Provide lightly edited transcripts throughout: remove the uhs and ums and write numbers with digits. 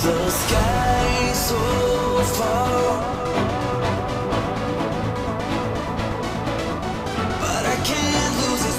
The sky so far, but I can't lose it.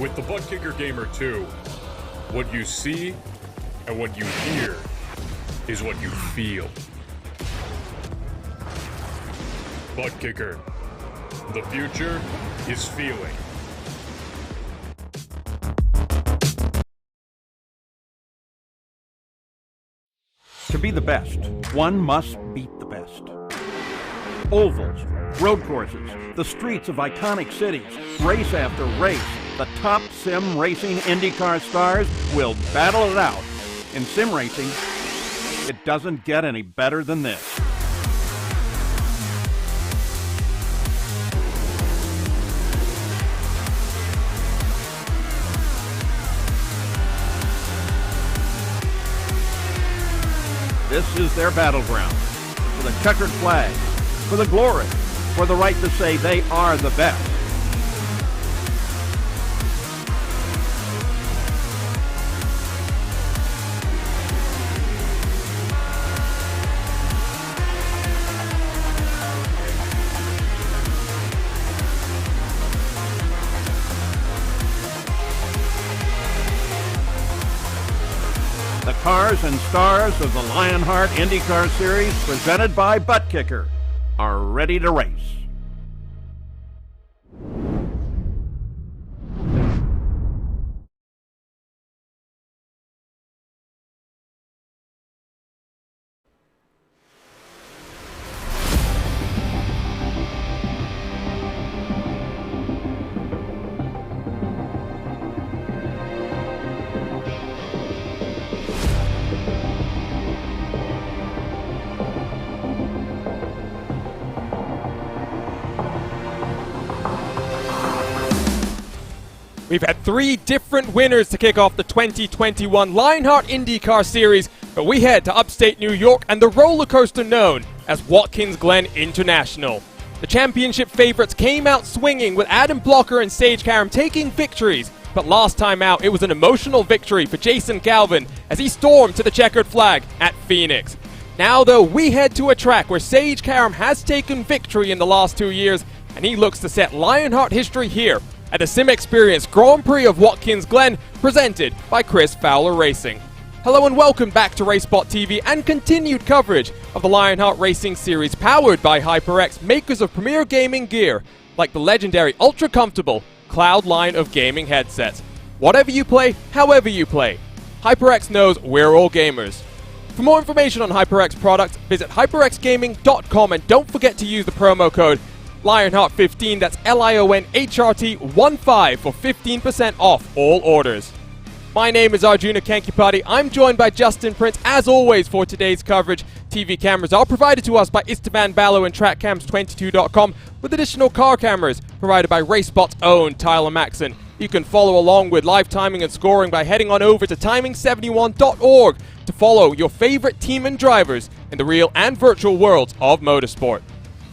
With the Buttkicker Gamer 2, what you see and what you hear is what you feel. Buttkicker, the future is feeling. To be the best, one must beat the best. Ovals, road courses, the streets of iconic cities, race after race, the top sim racing IndyCar stars will battle it out. In sim racing, it doesn't get any better than this. This is their battleground, for the checkered flag, for the glory, for the right to say they are the best. The cars and stars of the Lionheart IndyCar Series, presented by Buttkicker, are ready to race. We've had 3 different winners to kick off the 2021 Lionheart IndyCar Series, but we head to upstate New York and the roller coaster known as Watkins Glen International. The championship favorites came out swinging, with Adam Blocker and Sage Karam taking victories, but last time out it was an emotional victory for Jason Galvin as he stormed to the checkered flag at Phoenix. Now though, we head to a track where Sage Karam has taken victory in the last 2 years, and he looks to set Lionheart history here at the SimXperience Grand Prix of Watkins Glen, presented by Fowler Racing. Hello and welcome back to RaceSpottv and continued coverage of the Lionheart Racing Series powered by HyperX, makers of premier gaming gear like the legendary ultra-comfortable Cloud line of gaming headsets. Whatever you play, however you play, HyperX knows we're all gamers. For more information on HyperX products, visit hyperxgaming.com and don't forget to use the promo code Lionheart15, that's LIONHRT15 for 15% off all orders. My name is Arjuna Kankipati. I'm joined by Justin Prince, as always, for today's coverage. TV cameras are provided to us by Istvan Ballo and TrackCams22.com, with additional car cameras provided by RaceSpot's own Tyler Maxon. You can follow along with live timing and scoring by heading on over to timing71.org to follow your favorite team and drivers in the real and virtual worlds of motorsport.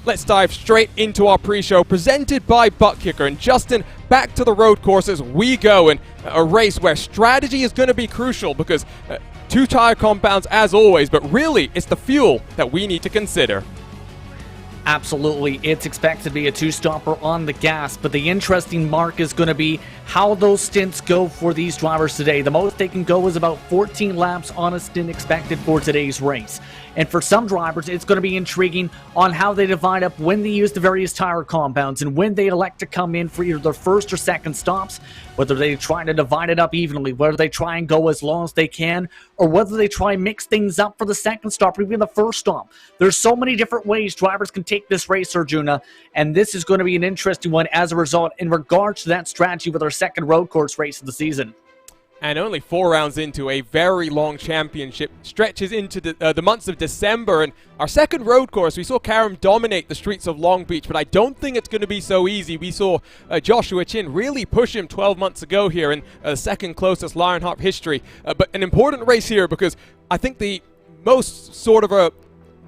Let's dive straight into our pre-show presented by Buttkicker. And Justin, back to the road courses we go, in a race where strategy is going to be crucial because two tire compounds as always, but really it's the fuel that we need to consider. Absolutely, it's expected to be a two-stopper on the gas, but the interesting mark is going to be how those stints go for these drivers today. The most they can go is about 14 laps on a stint expected for today's race. And for some drivers, it's going to be intriguing on how they divide up when they use the various tire compounds and when they elect to come in for either their first or second stops, whether they try to divide it up evenly, whether they try and go as long as they can, or whether they try and mix things up for the second stop or even the first stop. There's so many different ways drivers can take this race, Arjuna, and this is going to be an interesting one as a result in regards to that strategy with our second road course race of the season. And only 4 rounds into a very long championship, stretches into the months of December. And our second road course, we saw Karam dominate the streets of Long Beach, but I don't think it's going to be so easy. We saw Joshua Chin really push him 12 months ago here in the second closest Lionheart history. But an important race here because I think the most sort of a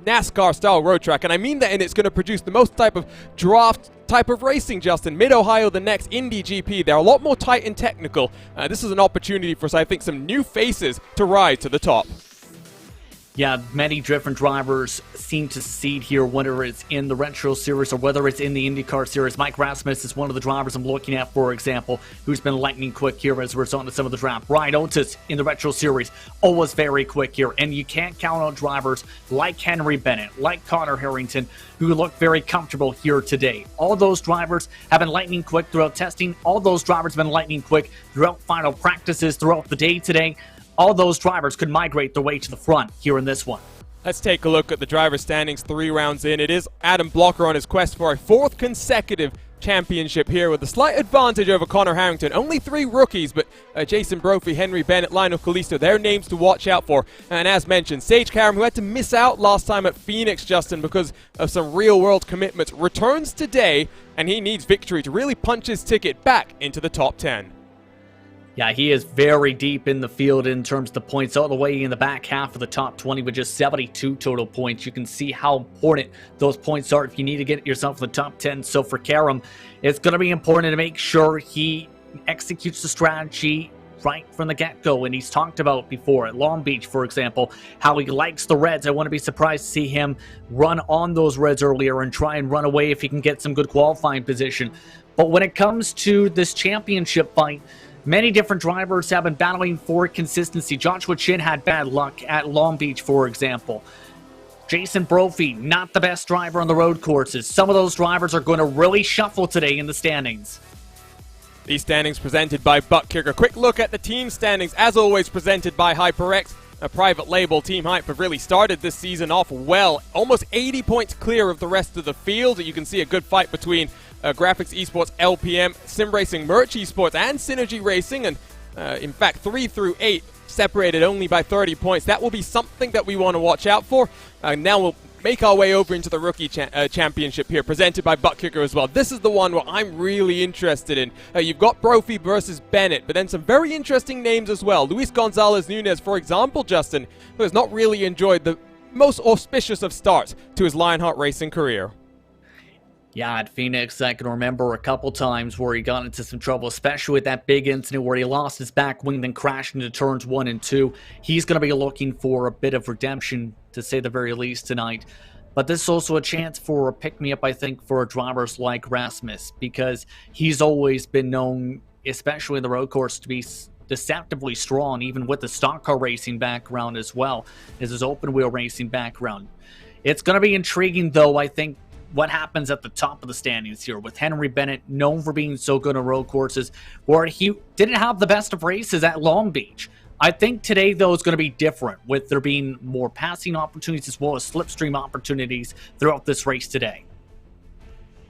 NASCAR-style road track, and I mean that, and it's going to produce the most type of draft type of racing, Justin. Mid-Ohio, the next Indy GP, they're a lot more tight and technical. This is an opportunity for, I think, some new faces to rise to the top. Yeah, many different drivers seem to succeed here, whether it's in the Retro Series or whether it's in the IndyCar Series. Mike Rasmus is one of the drivers I'm looking at, for example, who's been lightning quick here as a result of some of the draft. Brian Otis in the Retro Series, always very quick here. And you can't count on drivers like Henry Bennett, like Connor Harrington, who look very comfortable here today. All those drivers have been lightning quick throughout testing. All those drivers have been lightning quick throughout final practices, throughout the day today. All those drivers could migrate their way to the front here in this one. Let's take a look at the driver standings 3 rounds in. It is Adam Blocker on his quest for a 4th consecutive championship here with a slight advantage over Connor Harrington. Only 3 rookies, but Jason Brophy, Henry Bennett, Lionel Callisto, they're names to watch out for. And as mentioned, Sage Karam, who had to miss out last time at Phoenix, Justin, because of some real-world commitments, returns today, and he needs victory to really punch his ticket back into the top 10. Yeah, he is very deep in the field in terms of the points, all the way in the back half of the top 20 with just 72 total points. You can see how important those points are if you need to get yourself in the top 10. So for Karam, it's going to be important to make sure he executes the strategy right from the get-go. And he's talked about before at Long Beach, for example, how he likes the reds. I wouldn't be surprised to see him run on those reds earlier and try and run away if he can get some good qualifying position. But when it comes to this championship fight, many different drivers have been battling for consistency. Joshua Chin had bad luck at Long Beach, for example. Jason Brophy, not the best driver on the road courses. Some of those drivers are going to really shuffle today in the standings. These standings presented by Buttkicker. Quick look at the team standings, as always presented by HyperX. A private label, Team Hype, have really started this season off well. Almost 80 points clear of the rest of the field. You can see a good fight between Graphics Esports, LPM, SimRacing, Merch Esports, and Synergy Racing. And in fact, 3 through 8 separated only by 30 points. That will be something that we want to watch out for. Now we'll make our way over into the Rookie Championship here, presented by Buttkicker as well. This is the one where I'm really interested in. You've got Brophy versus Bennett, but then some very interesting names as well. Luis Gonzalez Nunez, for example, Justin, who has not really enjoyed the most auspicious of starts to his Lionheart racing career. Yeah, at Phoenix, I can remember a couple times where he got into some trouble, especially with that big incident where he lost his back wing, then crashed into turns 1 and 2. He's going to be looking for a bit of redemption, to say the very least, tonight. But this is also a chance for a pick-me-up, I think, for drivers like Rasmus, because he's always been known, especially in the road course, to be deceptively strong, even with the stock car racing background as well as his open wheel racing background. It's going to be intriguing, though, I think, what happens at the top of the standings here with Henry Bennett, known for being so good on road courses, where he didn't have the best of races at Long Beach. I think today, though, is going to be different, with there being more passing opportunities as well as slipstream opportunities throughout this race today.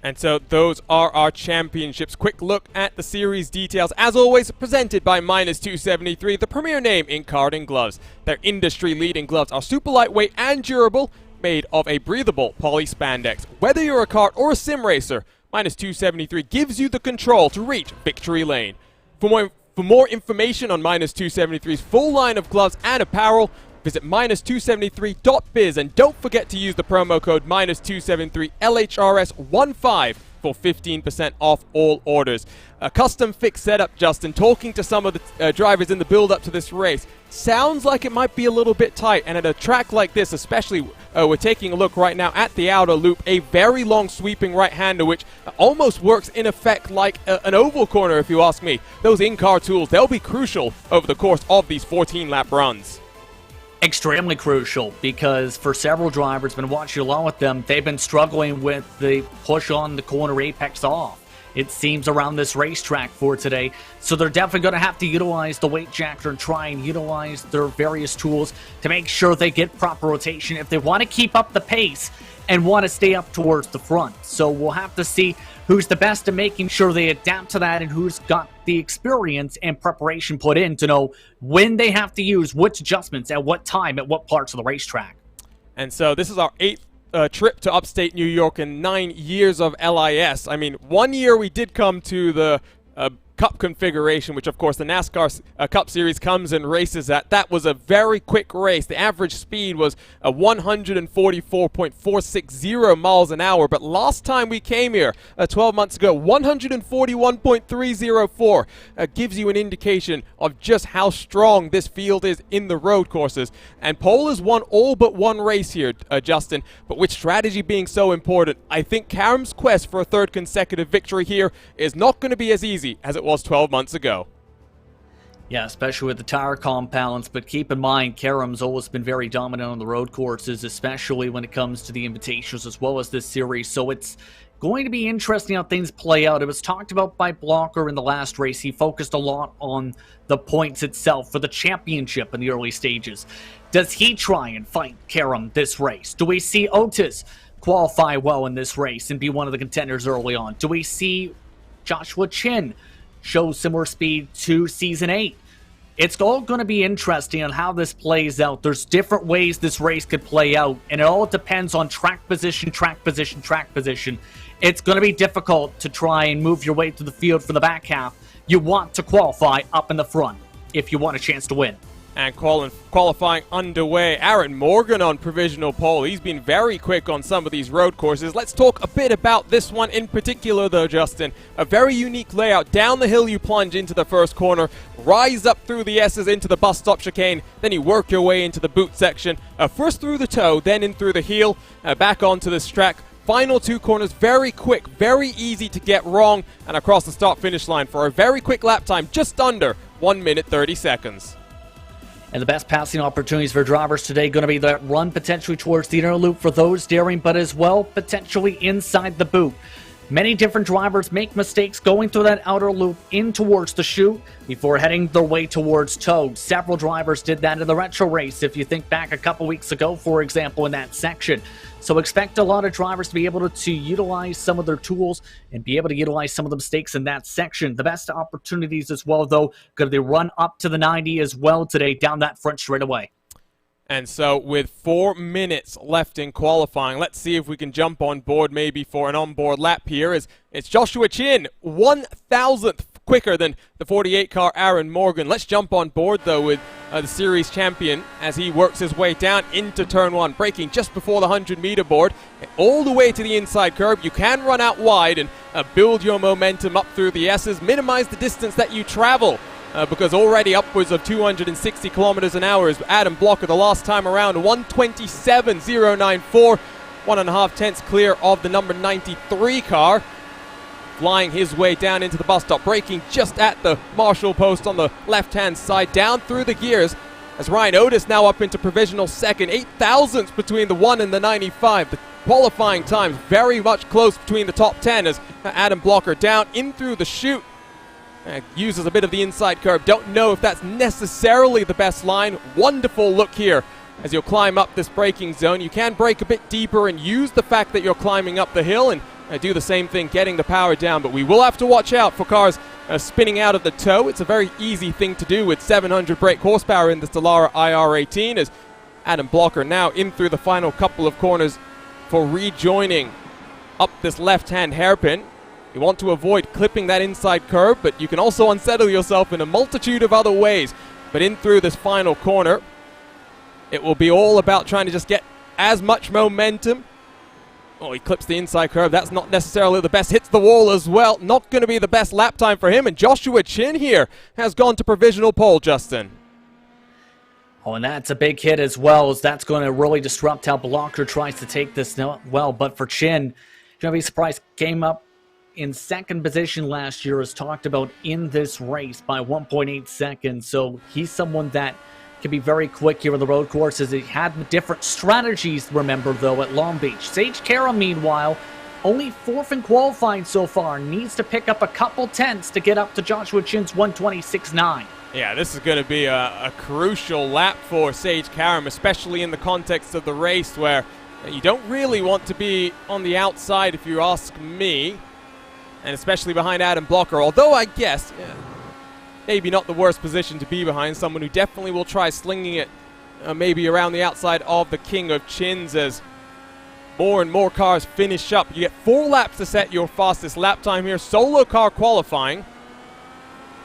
And so those are our championships. Quick look at the series details. As always, presented by Minus 273, the premier name in karting gloves. Their industry-leading gloves are super lightweight and durable, made of a breathable poly spandex. Whether you're a kart or a sim racer, Minus 273 gives you the control to reach victory lane. For more information on Minus 273's full line of gloves and apparel, visit minus273.biz, and don't forget to use the promo code Minus 273 LHRS15 for 15% off all orders. A custom fixed setup, Justin. Talking to some of the drivers in the build-up to this race, sounds like it might be a little bit tight, and at a track like this especially, we're taking a look right now at the outer loop, a very long sweeping right-hander which almost works in effect like an oval corner, if you ask me. Those in-car tools, they'll be crucial over the course of these 14-lap runs. Extremely crucial, because for several drivers, been watching along with them, they've been struggling with the push on the corner apex off, it seems, around this racetrack for today. So they're definitely going to have to utilize the weight jacker and try and utilize their various tools to make sure they get proper rotation if they want to keep up the pace and want to stay up towards the front. So we'll have to see who's the best at making sure they adapt to that and who's got the experience and preparation put in to know when they have to use which adjustments at what time at what parts of the racetrack. And so this is our 8th trip to upstate New York in 9 years of LIS. I mean, 1 year we did come to the Cup configuration, which of course the NASCAR Cup Series comes and races at. That was a very quick race. The average speed was 144.460 miles an hour, but last time we came here 12 months ago, 141.304 gives you an indication of just how strong this field is in the road courses. And Pole has won all but one race here, Justin, but with strategy being so important, I think Karam's quest for a third consecutive victory here is not going to be as easy as it was 12 months ago. Yeah, especially with the tire compounds, but keep in mind, Karam's always been very dominant on the road courses, especially when it comes to the invitations as well as this series, so it's going to be interesting how things play out. It was talked about by Blocker in the last race. He focused a lot on the points itself for the championship in the early stages. Does he try and fight Karam this race? Do we see Otis qualify well in this race and be one of the contenders early on? Do we see Joshua Chin show similar speed to Season 8? It's all going to be interesting on how this plays out. There's different ways this race could play out, and it all depends on track position, track position, track position. It's going to be difficult to try and move your way through the field for the back half. You want to qualify up in the front if you want a chance to win. And qualifying underway. Aaron Morgan on provisional pole. He's been very quick on some of these road courses. Let's talk a bit about this one in particular, though, Justin. A very unique layout. Down the hill you plunge into the first corner, rise up through the S's into the bus stop chicane, then you work your way into the boot section. First through the toe, then in through the heel, back onto this track. Final two corners, very quick, very easy to get wrong, and across the start-finish line for a very quick lap time, just under 1 minute 30 seconds. And the best passing opportunities for drivers today going to be that run potentially towards the inner loop for those daring, but as well potentially inside the boot. Many different drivers make mistakes going through that outer loop in towards the chute before heading their way towards toe. Several drivers did that in the retro race, if you think back a couple weeks ago, for example, in that section. So expect a lot of drivers to be able to utilize some of their tools and be able to utilize some of the mistakes in that section. The best opportunities as well, though, going to be run up to the 90 as well today down that front straightaway. And so with 4 minutes left in qualifying, let's see if we can jump on board maybe for an onboard lap here. It's Joshua Chin, 1,000th quicker than the 48 car Aaron Morgan. Let's jump on board though with the series champion as he works his way down into turn one, braking just before the 100-meter board, all the way to the inside curb. You can run out wide and build your momentum up through the S's, minimize the distance that you travel. Because already upwards of 260 kilometers an hour is Adam Blocker the last time around, 127.094, 1.5 tenths clear of the number 93 car. flying his way down into the bus stop, braking just at the marshal post on the left-hand side, down through the gears, as Ryan Otis now up into provisional second, 8 thousandths between the 1 and the 95. The qualifying times very much close between the top 10 as Adam Blocker down in through the chute. Uses a bit of the inside curve. Don't know if that's necessarily the best line. Wonderful look here as you'll climb up this braking zone. You can brake a bit deeper and use the fact that you're climbing up the hill and do the same thing, getting the power down. But we will have to watch out for cars spinning out of the toe. It's a very easy thing to do with 700 brake horsepower in this Dallara IR18 as Adam Blocker now in through the final couple of corners for rejoining up this left-hand hairpin. You want to avoid clipping that inside curve, but you can also unsettle yourself in a multitude of other ways. But in through this final corner, it will be all about trying to just get as much momentum. Oh, he clips the inside curve. That's not necessarily the best. Hits the wall as well. Not going to be the best lap time for him. And Joshua Chin here has gone to provisional pole, Justin. Oh, and that's a big hit as well, as that's going to really disrupt how Blocker tries to take this well. But for Chin, you're going to be surprised. Came up in second position last year, as talked about in this race by 1.8 seconds. So he's someone that can be very quick here on the road courses. He had different strategies, remember, though, at Long Beach. Sage Karam, meanwhile, only fourth in qualifying so far. Needs to pick up a couple tenths to get up to Joshua Chin's 126.9. Yeah, this is going to be a crucial lap for Sage Karam, especially in the context of the race where you don't really want to be on the outside, if you ask me, and especially behind Adam Blocker, although I guess maybe not the worst position to be behind, someone who definitely will try slinging it maybe around the outside of the King of Chins as more and more cars finish up. You get 4 laps to set your fastest lap time here, solo car qualifying,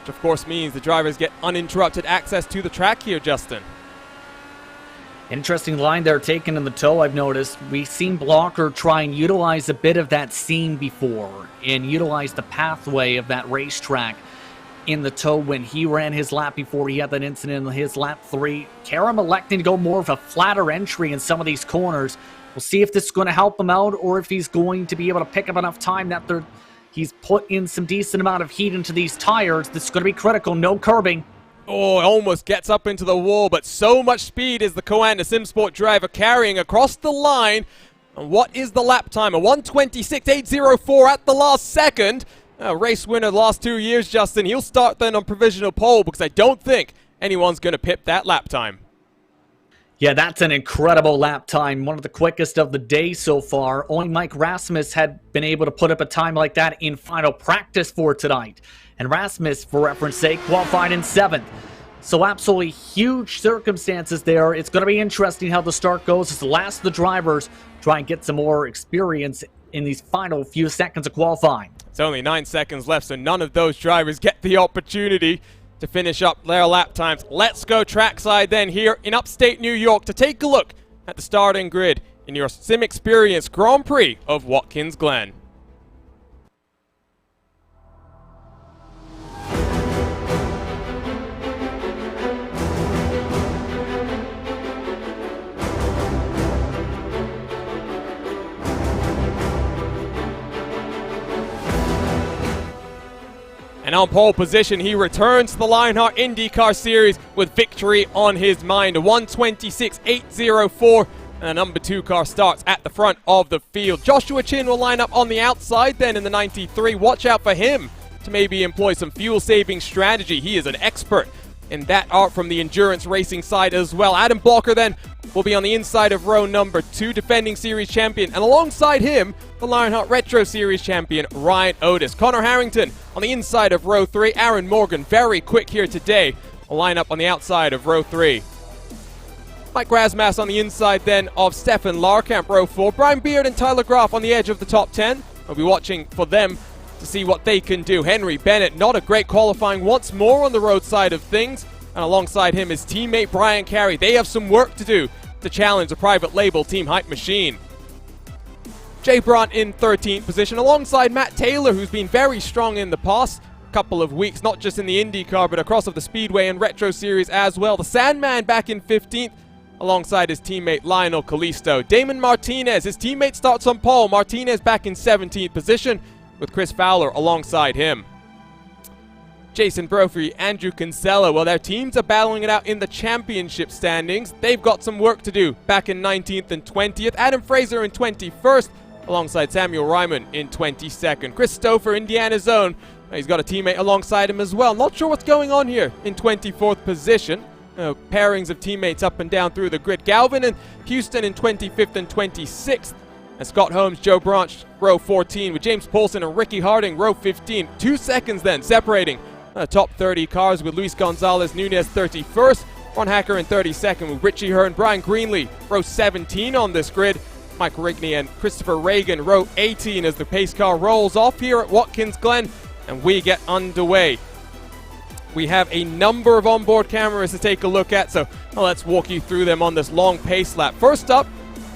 which of course means the drivers get uninterrupted access to the track here, Justin. Interesting line they're taking in the toe, I've noticed. We've seen Blocker try and utilize a bit of that seam before and utilize the pathway of that racetrack in the toe when he ran his lap before he had that incident in his lap 3. Karam electing to go more of a flatter entry in some of these corners. We'll see if this is going to help him out or if he's going to be able to pick up enough time that he's put in some decent amount of heat into these tires. This is going to be critical. No curbing. Oh, it almost gets up into the wall, but so much speed is the Coanda SimSport driver carrying across the line. And what is the lap time? A 1:26.804 at the last second. Race winner the last 2 years, Justin. He'll start then on provisional pole because I don't think anyone's going to pip that lap time. Yeah, that's an incredible lap time. One of the quickest of the day so far. Only Mike Rasmus had been able to put up a time like that in final practice for tonight. And Rasmus, for reference sake, qualified in 7th. So absolutely huge circumstances there. It's going to be interesting how the start goes as the last of the drivers try and get some more experience in these final few seconds of qualifying. It's only 9 seconds left, so none of those drivers get the opportunity to finish up their lap times. Let's go trackside then here in upstate New York to take a look at the starting grid in your SimXperience Grand Prix of Watkins Glen. And on pole position, he returns to the Lionheart IndyCar Series with victory on his mind. A 1:26.804, and a number 2 car starts at the front of the field. Joshua Chin will line up on the outside then in the 93. Watch out for him to maybe employ some fuel-saving strategy. He is an expert in that art from the endurance racing side as well. Adam Blocker then will be on the inside of row number 2, defending series champion, and alongside him, the Lionheart Retro Series champion, Ryan Otis. Connor Harrington on the inside of row 3. Aaron Morgan, very quick here today, will line up on the outside of row 3. Mike Rasmus on the inside then of Stefan Larkamp, row 4. Brian Beard and Tyler Graff on the edge of the top 10. We'll be watching for them to see what they can do. Henry Bennett, not a great qualifying once more on the road side of things. And alongside him, his teammate Brian Carey. They have some work to do to challenge the private label Team Hype Machine. Jay Brunt in 13th position alongside Matt Taylor, who's been very strong in the past couple of weeks, not just in the IndyCar, but across of the Speedway and Retro Series as well. The Sandman back in 15th alongside his teammate Lionel Callisto. Damon Martinez, his teammate starts on pole. Martinez back in 17th position. with Chris Fowler alongside him. Jason Brophy, Andrew Kinsella, well, their teams are battling it out in the championship standings. They've got some work to do back in 19th and 20th. Adam Fraser in 21st, alongside Samuel Ryman in 22nd. Chris Stouffer, Indiana's own, he's got a teammate alongside him as well. Not sure what's going on here in 24th position. Pairings of teammates up and down through the grid. Galvin and Houston in 25th and 26th. And Scott Holmes, Joe Branch, row 14, with James Paulson and Ricky Harding, row 15. 2 seconds then separating top 30 cars, with Luis Gonzalez Nunez 31st. Ron Hacker in 32nd, with Richie Hearn, Brian Greenlee, row 17 on this grid. Mike Rigney and Christopher Reagan, row 18, as the pace car rolls off here at Watkins Glen, and we get underway. We have a number of onboard cameras to take a look at, so let's walk you through them on this long pace lap. First up,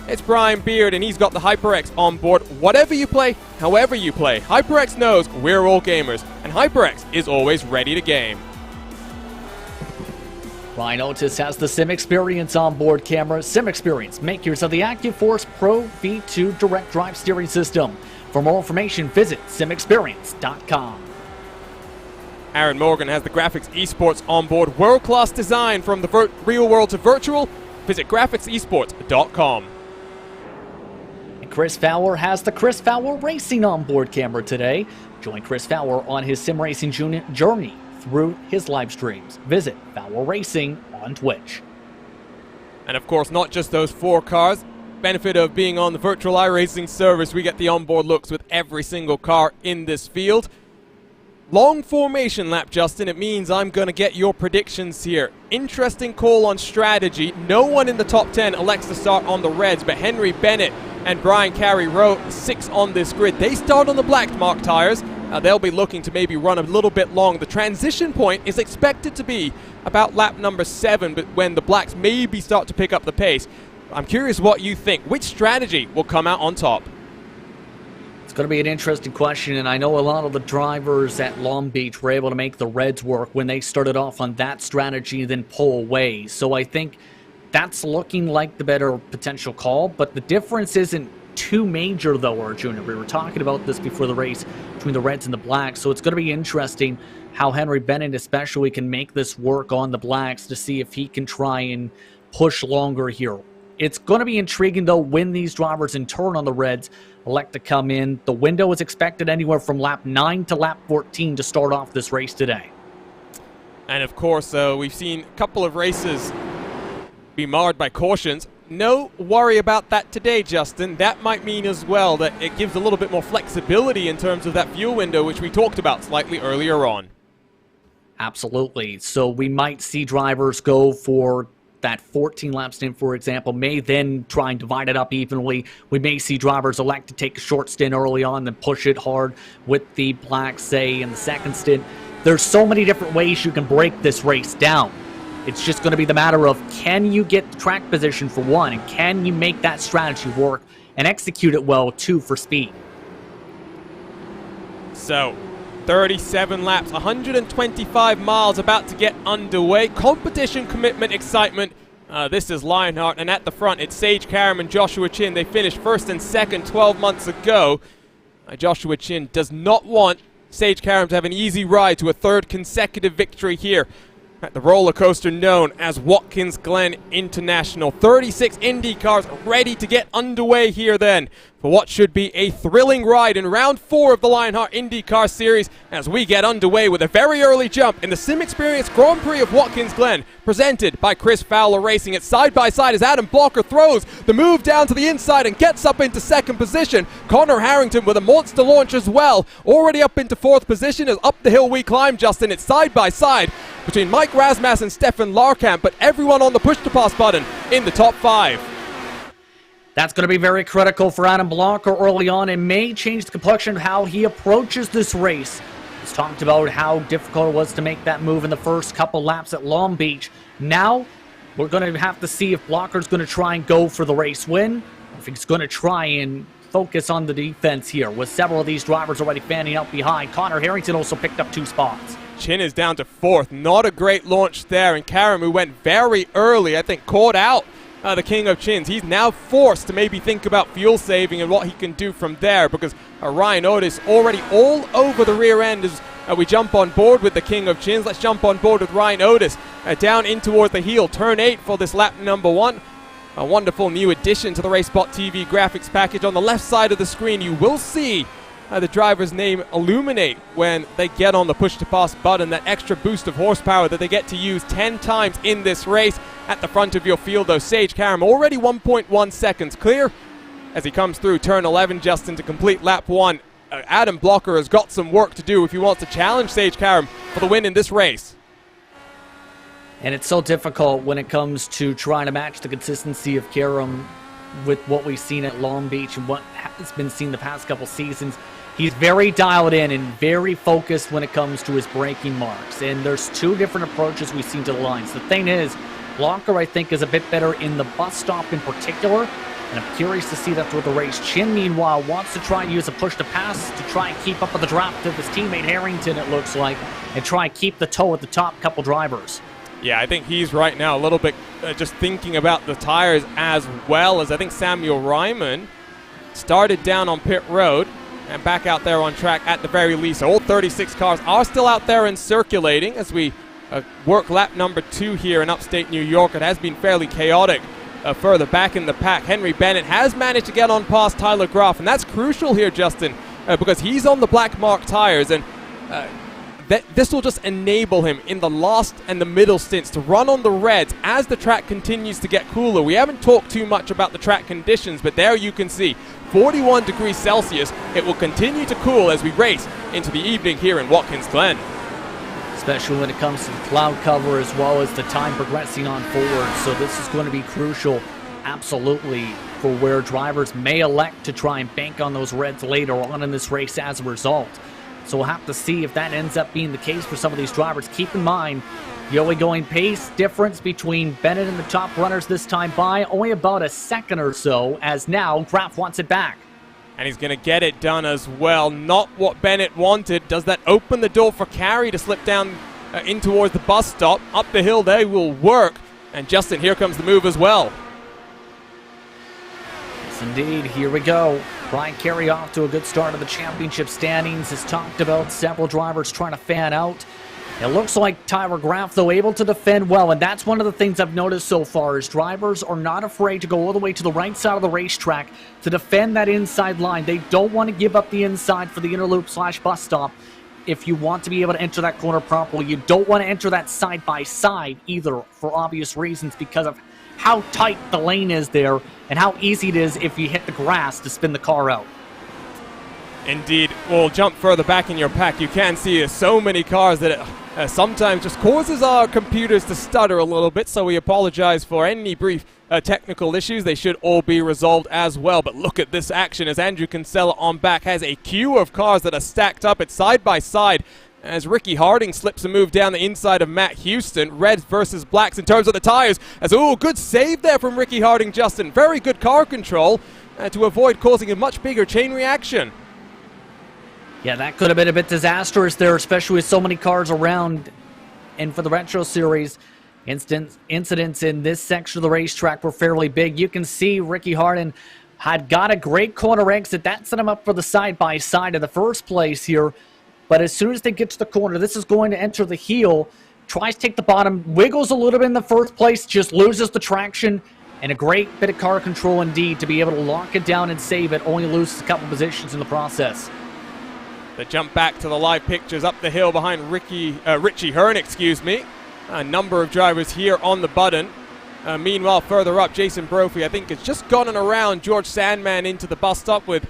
it's Brian Beard, and he's got the HyperX on board. Whatever you play, however you play, HyperX knows we're all gamers, and HyperX is always ready to game. Ryan Otis has the SimXperience onboard camera. SimXperience, makers of the ActiveForce Pro V2 direct drive steering system. For more information, visit simxperience.com. Aaron Morgan has the Graphics Esports onboard, world-class design from the real world to virtual. Visit graphicsesports.com. Chris Fowler has the Chris Fowler Racing onboard camera today. Join Chris Fowler on his sim racing journey through his live streams. Visit Fowler Racing on Twitch. And of course, not just those 4 cars. Benefit of being on the virtual iRacing service, we get the onboard looks with every single car in this field. Long formation lap, Justin. It means I'm going to get your predictions here. Interesting call on strategy. No one in the top 10 elects to start on the reds, but Henry Bennett and Brian Carey, row 6 on this grid. They start on the black mark tires. They'll be looking to maybe run a little bit long. The transition point is expected to be about lap number 7, but when the blacks maybe start to pick up the pace. I'm curious what you think. Which strategy will come out on top? It's going to be an interesting question, and I know a lot of the drivers at Long Beach were able to make the reds work when they started off on that strategy, then pull away. So I think that's looking like the better potential call, but the difference isn't too major, though, Arjuna. We were talking about this before the race between the reds and the blacks, so it's going to be interesting how Henry Bennett especially can make this work on the blacks to see if he can try and push longer here. It's going to be intriguing, though, when these drivers in turn on the reds elect to come in. The window is expected anywhere from lap 9 to lap 14 to start off this race today. And of course, we've seen a couple of races be marred by cautions. No worry about that today, Justin. That might mean as well that it gives a little bit more flexibility in terms of that fuel window, which we talked about slightly earlier on. Absolutely. So we might see drivers go for that 14 lap stint, for example, may then try and divide it up evenly. We may see drivers elect to take a short stint early on, then push it hard with the black, say, in the second stint. There's so many different ways you can break this race down. It's just going to be the matter of, can you get the track position for one, and can you make that strategy work and execute it well, too, for speed? So, 37 laps, 125 miles about to get underway. Competition, commitment, excitement. This is Lionheart, and at the front, it's Sage Karam and Joshua Chin. They finished first and second 12 months ago. Joshua Chin does not want Sage Karam to have an easy ride to a 3rd consecutive victory here at the roller coaster known as Watkins Glen International. 36 Indy cars ready to get underway here then for what should be a thrilling ride in round 4 of the Lionheart IndyCar Series as we get underway with a very early jump in the SimXperience Grand Prix of Watkins Glen, presented by Chris Fowler Racing. It's side by side as Adam Blocker throws the move down to the inside and gets up into 2nd position. Connor Harrington with a monster launch as well, already up into 4th position as up the hill we climb, Justin. It's side by side between Mike Rasmussen and Stefan Larkamp, but everyone on the push-to-pass button in the top 5. That's going to be very critical for Adam Blocker early on and may change the complexion of how he approaches this race. He's talked about how difficult it was to make that move in the first couple laps at Long Beach. Now, we're going to have to see if Blocker's going to try and go for the race win, or if he's going to try and focus on the defense here, with several of these drivers already fanning out behind. Connor Harrington also picked up 2 spots. Chin is down to 4th. Not a great launch there, and Karam, who went very early, I think caught out the King of Chins. He's now forced to maybe think about fuel saving and what he can do from there, because Ryan Otis already all over the rear end as we jump on board with the King of Chins. Let's jump on board with Ryan Otis down in towards the heel. Turn 8 for this lap number 1. A wonderful new addition to the RaceSpottv graphics package. On the left side of the screen, you will see the driver's name illuminate when they get on the push to pass button. That extra boost of horsepower that they get to use 10 times in this race. At the front of your field, though, Sage Karam already 1.1 seconds clear as he comes through turn 11, Justin, to complete lap 1. Adam Blocker has got some work to do if he wants to challenge Sage Karam for the win in this race. And it's so difficult when it comes to trying to match the consistency of Karam with what we've seen at Long Beach and what has been seen the past couple seasons. He's very dialed in and very focused when it comes to his braking marks. And there's 2 different approaches we've seen to the lines. The thing is, Blocker, I think, is a bit better in the bus stop in particular. And I'm curious to see that through the race. Chin, meanwhile, wants to try and use a push to pass to try and keep up with the draft of his teammate Harrington, it looks like, and try and keep the toe at the top couple drivers. Yeah, I think he's right now a little bit just thinking about the tires, as well as I think Samuel Ryman started down on pit road and back out there on track at the very least. All 36 cars are still out there and circulating as we work lap number 2 here in upstate New York. It has been fairly chaotic further back in the pack. Henry Bennett has managed to get on past Tyler Groff, and that's crucial here, Justin, because he's on the black mark tires, and this will just enable him in the last and the middle stints to run on the reds as the track continues to get cooler. We haven't talked too much about the track conditions, but there you can see 41 degrees Celsius. It will continue to cool as we race into the evening here in Watkins Glen. Especially when it comes to the cloud cover as well as the time progressing on forward. So this is going to be crucial, absolutely, for where drivers may elect to try and bank on those reds later on in this race as a result. So we'll have to see if that ends up being the case for some of these drivers. Keep in mind, the only going pace difference between Bennett and the top runners this time by only about a second or so, as now Graf wants it back. And he's going to get it done as well. Not what Bennett wanted. Does that open the door for Carey to slip down in towards the bus stop? Up the hill they will work. And Justin, here comes the move as well. Yes, indeed. Here we go. Brian Carey off to a good start of the championship standings. Has talked about several drivers trying to fan out. It looks like Tyler Graf, though, able to defend well, and that's one of the things I've noticed so far is drivers are not afraid to go all the way to the right side of the racetrack to defend that inside line. They don't want to give up the inside for the inner loop / bus stop. If you want to be able to enter that corner properly, you don't want to enter that side-by-side either, for obvious reasons, because of how tight the lane is there and how easy it is if you hit the grass to spin the car out. Indeed. We'll jump further back in your pack. You can see so many cars that it sometimes just causes our computers to stutter a little bit, so we apologize for any brief technical issues. They should all be resolved as well. But look at this action as Andrew Kinsella on back has a queue of cars that are stacked up. It's side by side as Ricky Harding slips a move down the inside of Matt Houston. Reds versus blacks in terms of the tires. Good save there from Ricky Harding, Justin. Very good car control to avoid causing a much bigger chain reaction. Yeah, that could have been a bit disastrous there, especially with so many cars around. And for the Retro Series, incidents in this section of the racetrack were fairly big. You can see Ricky Harding had got a great corner exit. That set him up for the side-by-side in the first place here. But as soon as they get to the corner, this is going to enter the heel. Tries to take the bottom, wiggles a little bit in the first place, just loses the traction. And a great bit of car control indeed to be able to lock it down and save it. Only loses a couple positions in the process. The jump back to the live pictures up the hill behind Richie Hearn, A number of drivers here on the button. Meanwhile, further up, Jason Brophy, I think, has just gotten around George Sandman into the bus stop with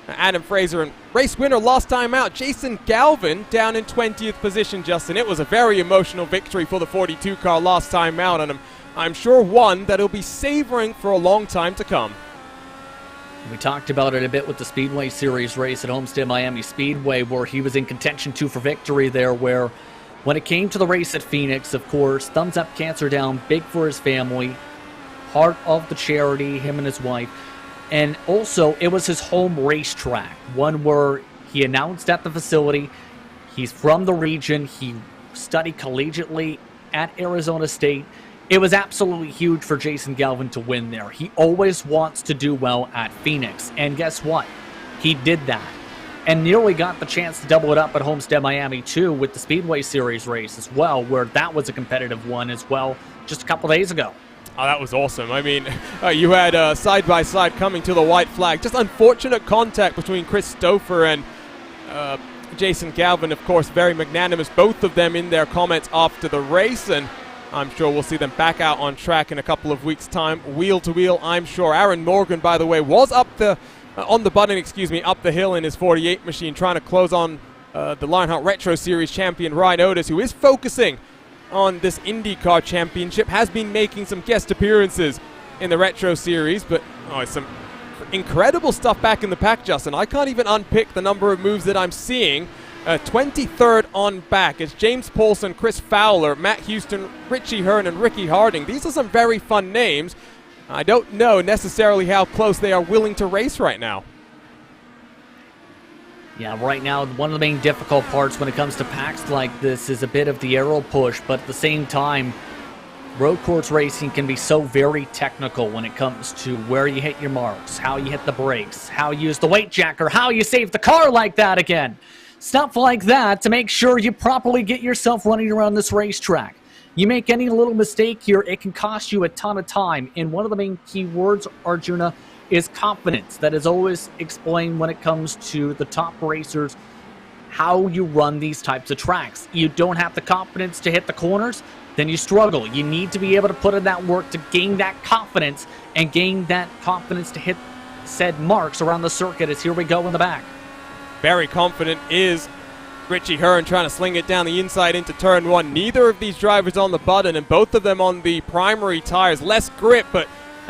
Adam Fraser. And race winner last time out, Jason Galvin, down in 20th position, Justin. It was a very emotional victory for the 42 car last time out, and I'm sure one that he'll be savoring for a long time to come. We talked about it a bit with the Speedway Series race at Homestead Miami Speedway, where he was in contention too for victory there, where when it came to the race at Phoenix, of course, thumbs up, cancer down, big for his family, part of the charity, him and his wife. And also, it was his home racetrack, one where he announced at the facility. He's from the region. He studied collegiately at Arizona State. it was absolutely huge for Jason Galvin to win there. He always wants to do well at Phoenix, and guess what? He did that, and nearly got the chance to double it up at Homestead Miami too with the Speedway Series race as well, where that was a competitive one as well just a couple days ago. Oh, that was awesome. I mean, you had side-by-side coming to the white flag. Just unfortunate contact between Chris Stouffer and Jason Galvin, of course, very magnanimous, both of them in their comments after the race, and I'm sure we'll see them back out on track in a couple of weeks' time, wheel to wheel, I'm sure. Aaron Morgan, by the way, was up on the button, up the hill in his 48 machine, trying to close on the Lionheart Retro Series champion Ryan Otis, who is focusing on this IndyCar championship, has been making some guest appearances in the Retro Series, but some incredible stuff back in the pack, Justin. I can't even unpick the number of moves that I'm seeing. 23rd on back. It's James Paulson, Chris Fowler, Matt Houston, Richie Hearn, and Ricky Harding. These are some very fun names. I don't know necessarily how close they are willing to race right now. Yeah, right now, one of the main difficult parts when it comes to packs like this is a bit of the aero push, but at the same time, road course racing can be so very technical when it comes to where you hit your marks, how you hit the brakes, how you use the weight jacker, how you save the car like that again. Stuff like that to make sure you properly get yourself running around this racetrack. You make any little mistake here, it can cost you a ton of time. And one of the main key words, Arjuna, is confidence. That is always explained when it comes to the top racers, how you run these types of tracks. You don't have the confidence to hit the corners, then you struggle. You need to be able to put in that work to gain that confidence and gain that confidence to hit said marks around the circuit. As here we go in the back. Very confident is Richie Hearn, trying to sling it down the inside into turn one. Neither of these drivers on the button, and both of them on the primary tires. Less grip, but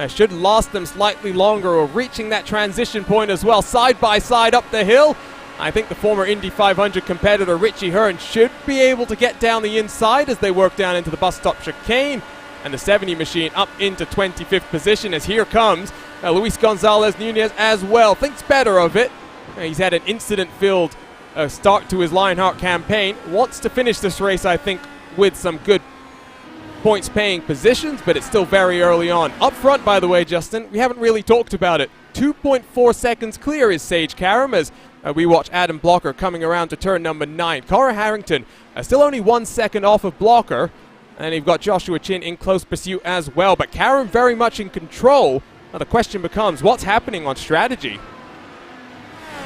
should last them slightly longer, or reaching that transition point as well. Side by side up the hill. I think the former Indy 500 competitor Richie Hearn should be able to get down the inside as they work down into the bus stop chicane. And the 70 machine up into 25th position as here comes Luis Gonzalez Nunez as well. Thinks better of it. He's had an incident-filled start to his Lionheart campaign. Wants to finish this race, I think, with some good points-paying positions, but it's still very early on. Up front, by the way, Justin, we haven't really talked about it. 2.4 seconds clear is Sage Karam as we watch Adam Blocker coming around to turn number 9. Cora Harrington still only 1 second off of Blocker, and you've got Joshua Chin in close pursuit as well. But Karam very much in control. Now the question becomes, what's happening on strategy?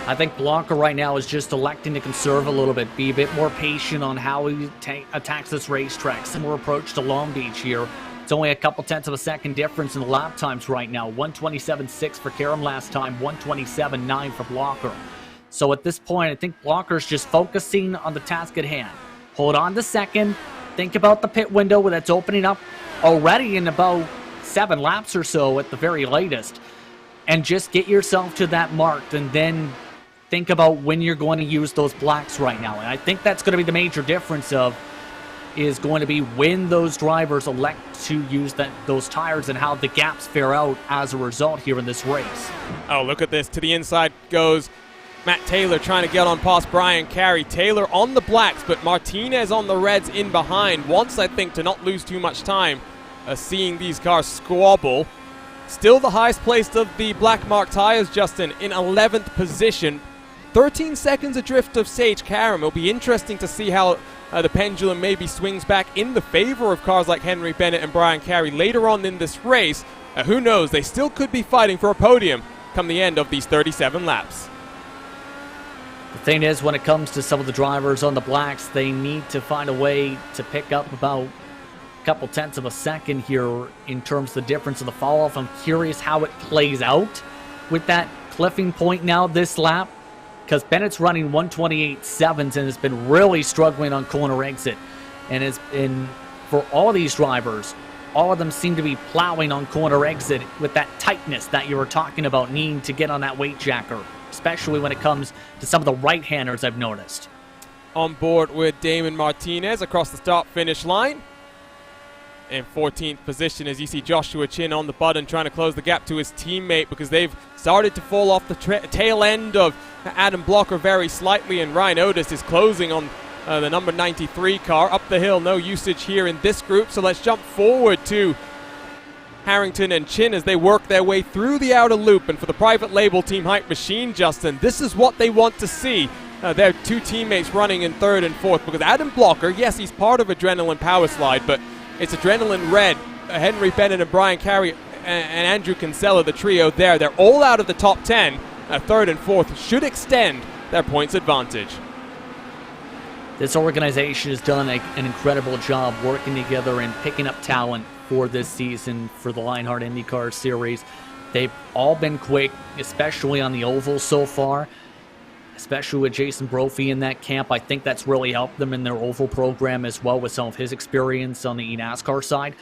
I think Blocker right now is just electing to conserve a little bit, be a bit more patient on how he attacks this racetrack. Similar approach to Long Beach here. It's only a couple tenths of a second difference in the lap times right now. 1:27.6 for Karam last time, 1:27.9 for Blocker. So at this point, I think Blocker's just focusing on the task at hand. Hold on to second. Think about the pit window that's opening up already in about 7 laps or so at the very latest. And just get yourself to that mark, and then think about when you're going to use those blacks right now. And I think that's going to be the major difference is going to be when those drivers elect to use those tires and how the gaps fare out as a result here in this race. Oh, look at this. To the inside goes Matt Taylor trying to get on past Brian Carey. Taylor on the blacks, but Martinez on the reds in behind. Wants, I think, to not lose too much time seeing these cars squabble. Still the highest placed of the black mark tires, Justin, in 11th position. 13 seconds adrift of Sage Karam. It'll be interesting to see how the pendulum maybe swings back in the favor of cars like Henry Bennett and Brian Carey later on in this race. Who knows? They still could be fighting for a podium come the end of these 37 laps. The thing is, when it comes to some of the drivers on the blacks, they need to find a way to pick up about a couple tenths of a second here in terms of the difference of the fall-off. I'm curious how it plays out with that cliffing point now this lap, because Bennett's running 1:28.7 and has been really struggling on corner exit. And has been, for all these drivers, all of them seem to be plowing on corner exit with that tightness that you were talking about, needing to get on that weight jacker, especially when it comes to some of the right-handers I've noticed. On board with Damon Martinez across the start-finish line. In 14th position as you see Joshua Chin on the button trying to close the gap to his teammate, because they've started to fall off the tail end of Adam Blocker very slightly, and Ryan Otis is closing on the number 93 car. Up the hill, no usage here in this group, so let's jump forward to Harrington and Chin as they work their way through the outer loop. And for the private label Team Hype Machine, Justin, this is what they want to see. Their two teammates running in third and fourth, because Adam Blocker, yes, he's part of Adrenaline Power Slide, but it's Adrenaline Red, Henry Bennett and Brian Carey and Andrew Kinsella, the trio there. They're all out of the top 10. Third and fourth should extend their points advantage. This organization has done an incredible job working together and picking up talent for this season for the Lionheart IndyCar Series. They've all been quick, especially on the oval so far, especially with Jason Brophy in that camp. I think that's really helped them in their oval program as well with some of his experience on the NASCAR side.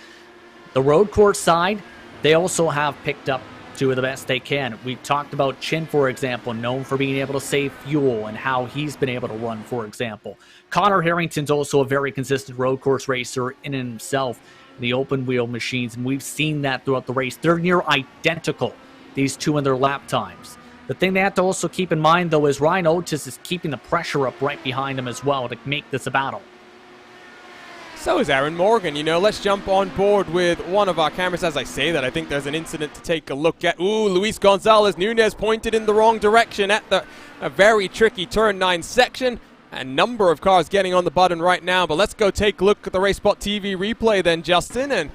The road course side, they also have picked up two of the best they can. We talked about Chin, for example, known for being able to save fuel and how he's been able to run, for example. Connor Harrington's also a very consistent road course racer in himself, the open wheel machines, and we've seen that throughout the race. They're near identical, these two in their lap times. The thing they have to also keep in mind, though, is Ryan Otis is keeping the pressure up right behind him as well to make this a battle. So is Aaron Morgan. You know, let's jump on board with one of our cameras. As I say that, I think there's an incident to take a look at. Ooh, Luis Gonzalez Nunez pointed in the wrong direction at a very tricky turn 9 section. A number of cars getting on the button right now, but let's go take a look at the RaceSpot TV replay then, Justin. And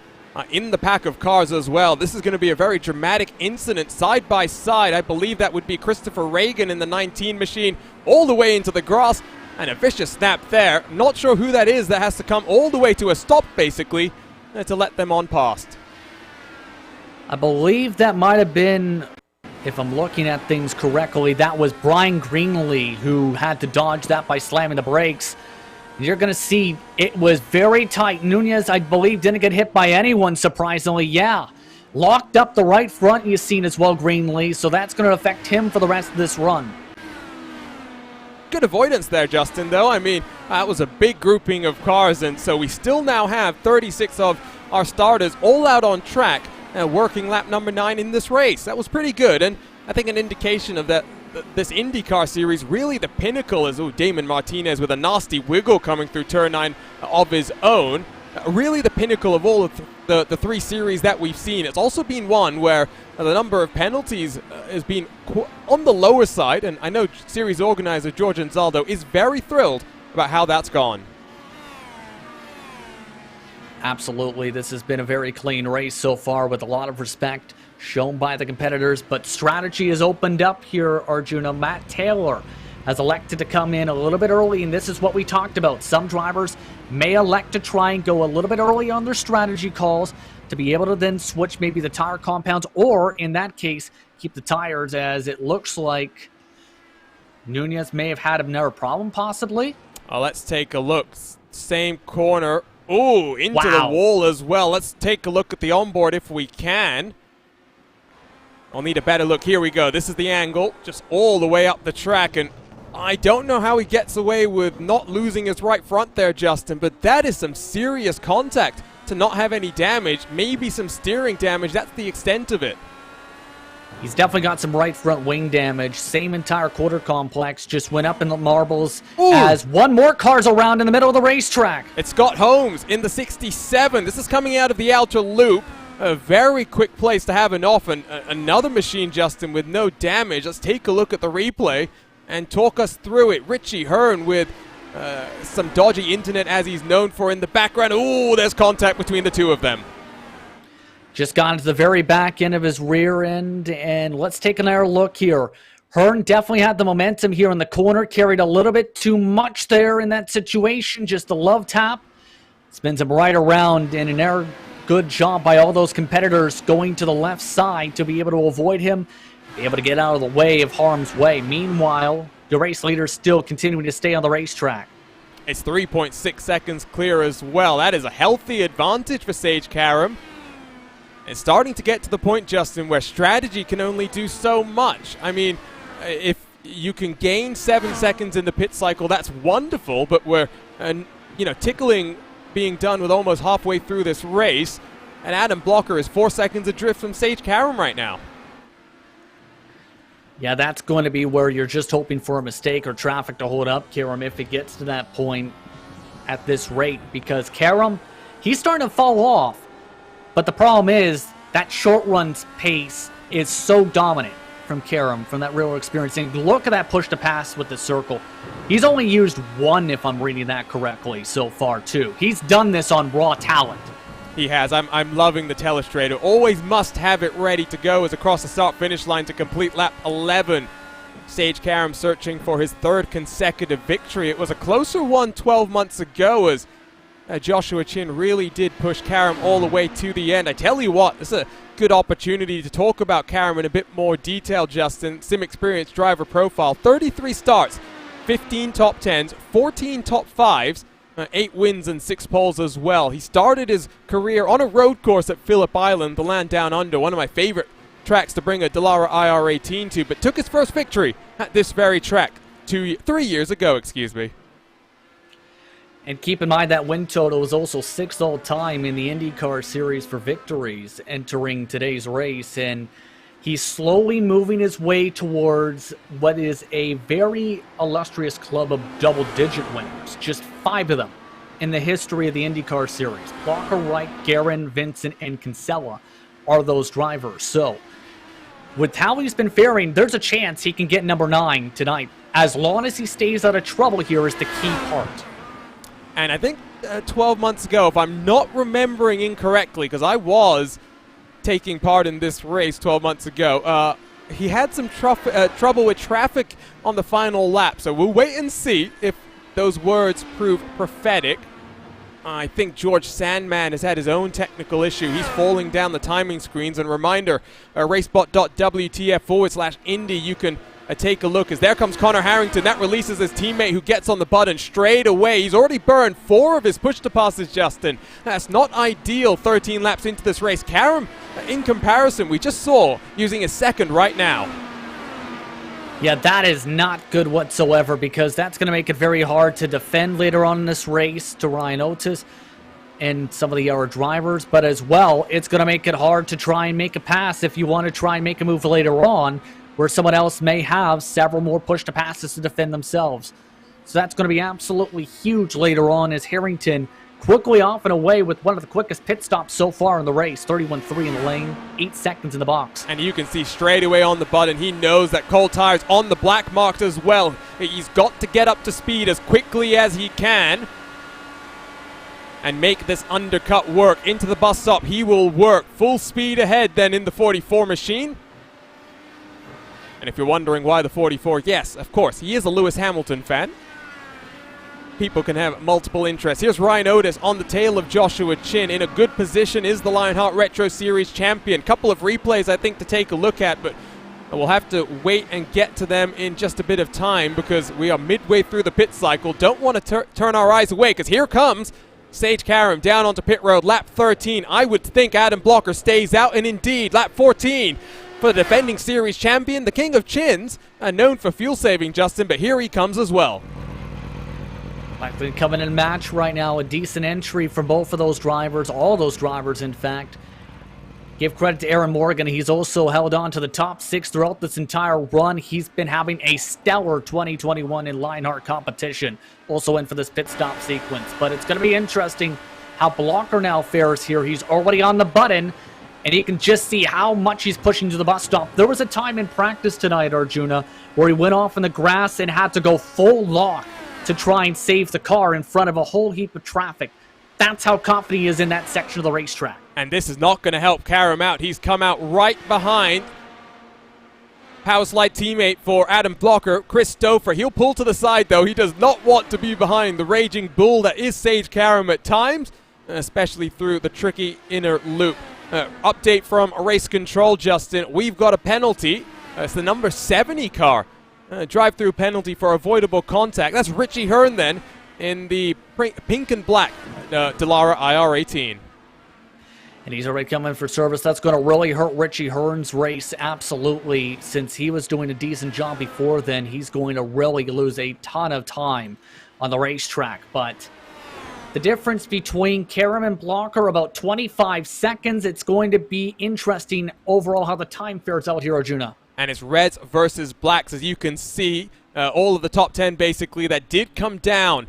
in the pack of cars as well, this is going to be a very dramatic incident side by side. I believe that would be Christopher Reagan in the 19 machine all the way into the grass, and a vicious snap there. Not sure who that is that has to come all the way to a stop basically to let them on past. I believe that might have been, if I'm looking at things correctly, that was Brian Greenlee who had to dodge that by slamming the brakes. You're going to see it was very tight. Nunez, I believe, didn't get hit by anyone, surprisingly. Yeah, locked up the right front, you've seen as well, Greenlee, so that's going to affect him for the rest of this run. Good avoidance there, Justin, though. I mean, that was a big grouping of cars, and so we still now have 36 of our starters all out on track, working lap number 9 in this race. That was pretty good, and I think an indication of that this IndyCar series, really the pinnacle is Damon Martinez with a nasty wiggle coming through turn 9 of his own. Really the pinnacle of all of the 3 series that we've seen. It's also been one where the number of penalties has been on the lower side, and I know series organizer George Anzaldo is very thrilled about how that's gone. Absolutely, this has been a very clean race so far with a lot of respect shown by the competitors, but strategy has opened up here, Arjuna. Matt Taylor has elected to come in a little bit early, and this is what we talked about. Some drivers may elect to try and go a little bit early on their strategy calls to be able to then switch maybe the tire compounds, or in that case, keep the tires, as it looks like Nunez may have had another problem possibly. Let's take a look. Same corner. Ooh, into the wall as well. Let's take a look at the onboard if we can. I'll need a better look. Here we go. This is the angle, just all the way up the track, and I don't know how he gets away with not losing his right front there, Justin, but that is some serious contact to not have any damage, maybe some steering damage. That's the extent of it. He's definitely got some right front wing damage. Same entire quarter complex just went up in the marbles. Ooh. As one more car's around in the middle of the racetrack. It's Scott Holmes in the 67. This is coming out of the outer loop. A very quick place to have an off, and another machine, Justin, with no damage. Let's take a look at the replay and talk us through it. Richie Hearn with some dodgy internet, as he's known for, in the background. Ooh, there's contact between the two of them. Just got into the very back end of his rear end, and let's take another look here. Hearn definitely had the momentum here in the corner, carried a little bit too much there in that situation. Just a love tap. Spins him right around, and an error. Good job by all those competitors going to the left side to be able to avoid him, be able to get out of the way of harm's way. Meanwhile, the race leader still continuing to stay on the racetrack. It's 3.6 seconds clear as well. That is a healthy advantage for Sage Karam. It's starting to get to the point, Justin, where strategy can only do so much. I mean, if you can gain 7 seconds in the pit cycle, that's wonderful, but we're, tickling being done with almost halfway through this race, and Adam Blocker is 4 seconds adrift from Sage Karam right now. Yeah, that's going to be where you're just hoping for a mistake or traffic to hold up Karam if it gets to that point at this rate, because Karam, he's starting to fall off. But the problem is that short run's pace is so dominant from Karam, from that real experience. And look at that push to pass with the circle. He's only used one, if I'm reading that correctly, so far, too. He's done this on raw talent. He has. I'm loving the telestrator. Always must have it ready to go as across the start-finish line to complete lap 11. Sage Karam searching for his third consecutive victory. It was a closer one 12 months ago as Joshua Chin really did push Karam all the way to the end. I tell you what, this is a good opportunity to talk about Karam in a bit more detail, Justin. SimXperience driver profile, 33 starts, 15 top 10s, 14 top 5s, 8 wins and 6 poles as well. He started his career on a road course at Phillip Island, the land down under, one of my favorite tracks to bring a Dallara IR18 to, but took his first victory at this very track 3 years ago, excuse me. And keep in mind that win total is also 6th all-time in the IndyCar series for victories entering today's race, and he's slowly moving his way towards what is a very illustrious club of double-digit winners. Just 5 of them in the history of the IndyCar series. Blocker, Wright, Guerin, Vincent, and Kinsella are those drivers. So, with how he's been faring, there's a chance he can get number 9 tonight. As long as he stays out of trouble here is the key part. And I think 12 months ago, if I'm not remembering incorrectly, because I was taking part in this race 12 months ago, he had some trouble with traffic on the final lap. So we'll wait and see if those words prove prophetic. I think George Sandman has had his own technical issue. He's falling down the timing screens. And reminder, racebot.wtf/Indy, you can take a look as there comes Connor Harrington. That releases his teammate who gets on the button straight away. He's already burned 4 of his push to passes, Justin. That's not ideal 13 laps into this race. Karam, in comparison, we just saw using his second right now. Yeah, that is not good whatsoever, because that's going to make it very hard to defend later on in this race to Ryan Otis and some of the other drivers. But as well, it's going to make it hard to try and make a pass if you want to try and make a move later on, where someone else may have several more push to passes to defend themselves. So that's going to be absolutely huge later on, as Harrington quickly off and away with one of the quickest pit stops so far in the race. 31.3 in the lane, 8 seconds in the box. And you can see straight away on the button, he knows that cold tires on the black marked as well. He's got to get up to speed as quickly as he can and make this undercut work. Into the bus stop, he will work full speed ahead then in the 44 machine. And if you're wondering why the 44, yes, of course, he is a Lewis Hamilton fan. People can have multiple interests. Here's Ryan Otis on the tail of Joshua Chin. In a good position is the Lionheart Retro Series champion. Couple of replays, I think, to take a look at, but we'll have to wait and get to them in just a bit of time because we are midway through the pit cycle. Don't want to turn our eyes away because here comes Sage Karam down onto pit road, lap 13. I would think Adam Blocker stays out, and indeed, lap 14. For the defending series champion, the king of chins, known for fuel saving, Justin, but here he comes as well. Likely coming in match right now, a decent entry for both of those drivers, all those drivers in fact. Give credit to Aaron Morgan, he's also held on to the top 6 throughout this entire run. He's been having a stellar 2021 in Lionheart competition, also in for this pit stop sequence. But it's going to be interesting how Blocker now fares here. He's already on the button, and you can just see how much he's pushing to the bus stop. There was a time in practice tonight, Arjuna, where he went off in the grass and had to go full lock to try and save the car in front of a whole heap of traffic. That's how confident he is in that section of the racetrack. And this is not going to help Karam out. He's come out right behind Power Slide teammate for Adam Blocker, Chris Stouffer. He'll pull to the side, though. He does not want to be behind the raging bull that is Sage Karam at times, especially through the tricky inner loop. Update from Race Control, Justin. We've got a penalty. It's the number 70 car. Drive-through penalty for avoidable contact. That's Richie Hearn then in the pink and black Dallara IR18. And he's already coming for service. That's going to really hurt Richie Hearn's race, absolutely. Since he was doing a decent job before then, he's going to really lose a ton of time on the racetrack. But the difference between Karam and Blocker, about 25 seconds. It's going to be interesting overall how the time fares out here, Arjuna. and it's reds versus blacks. As you can see, all of the top 10 basically that did come down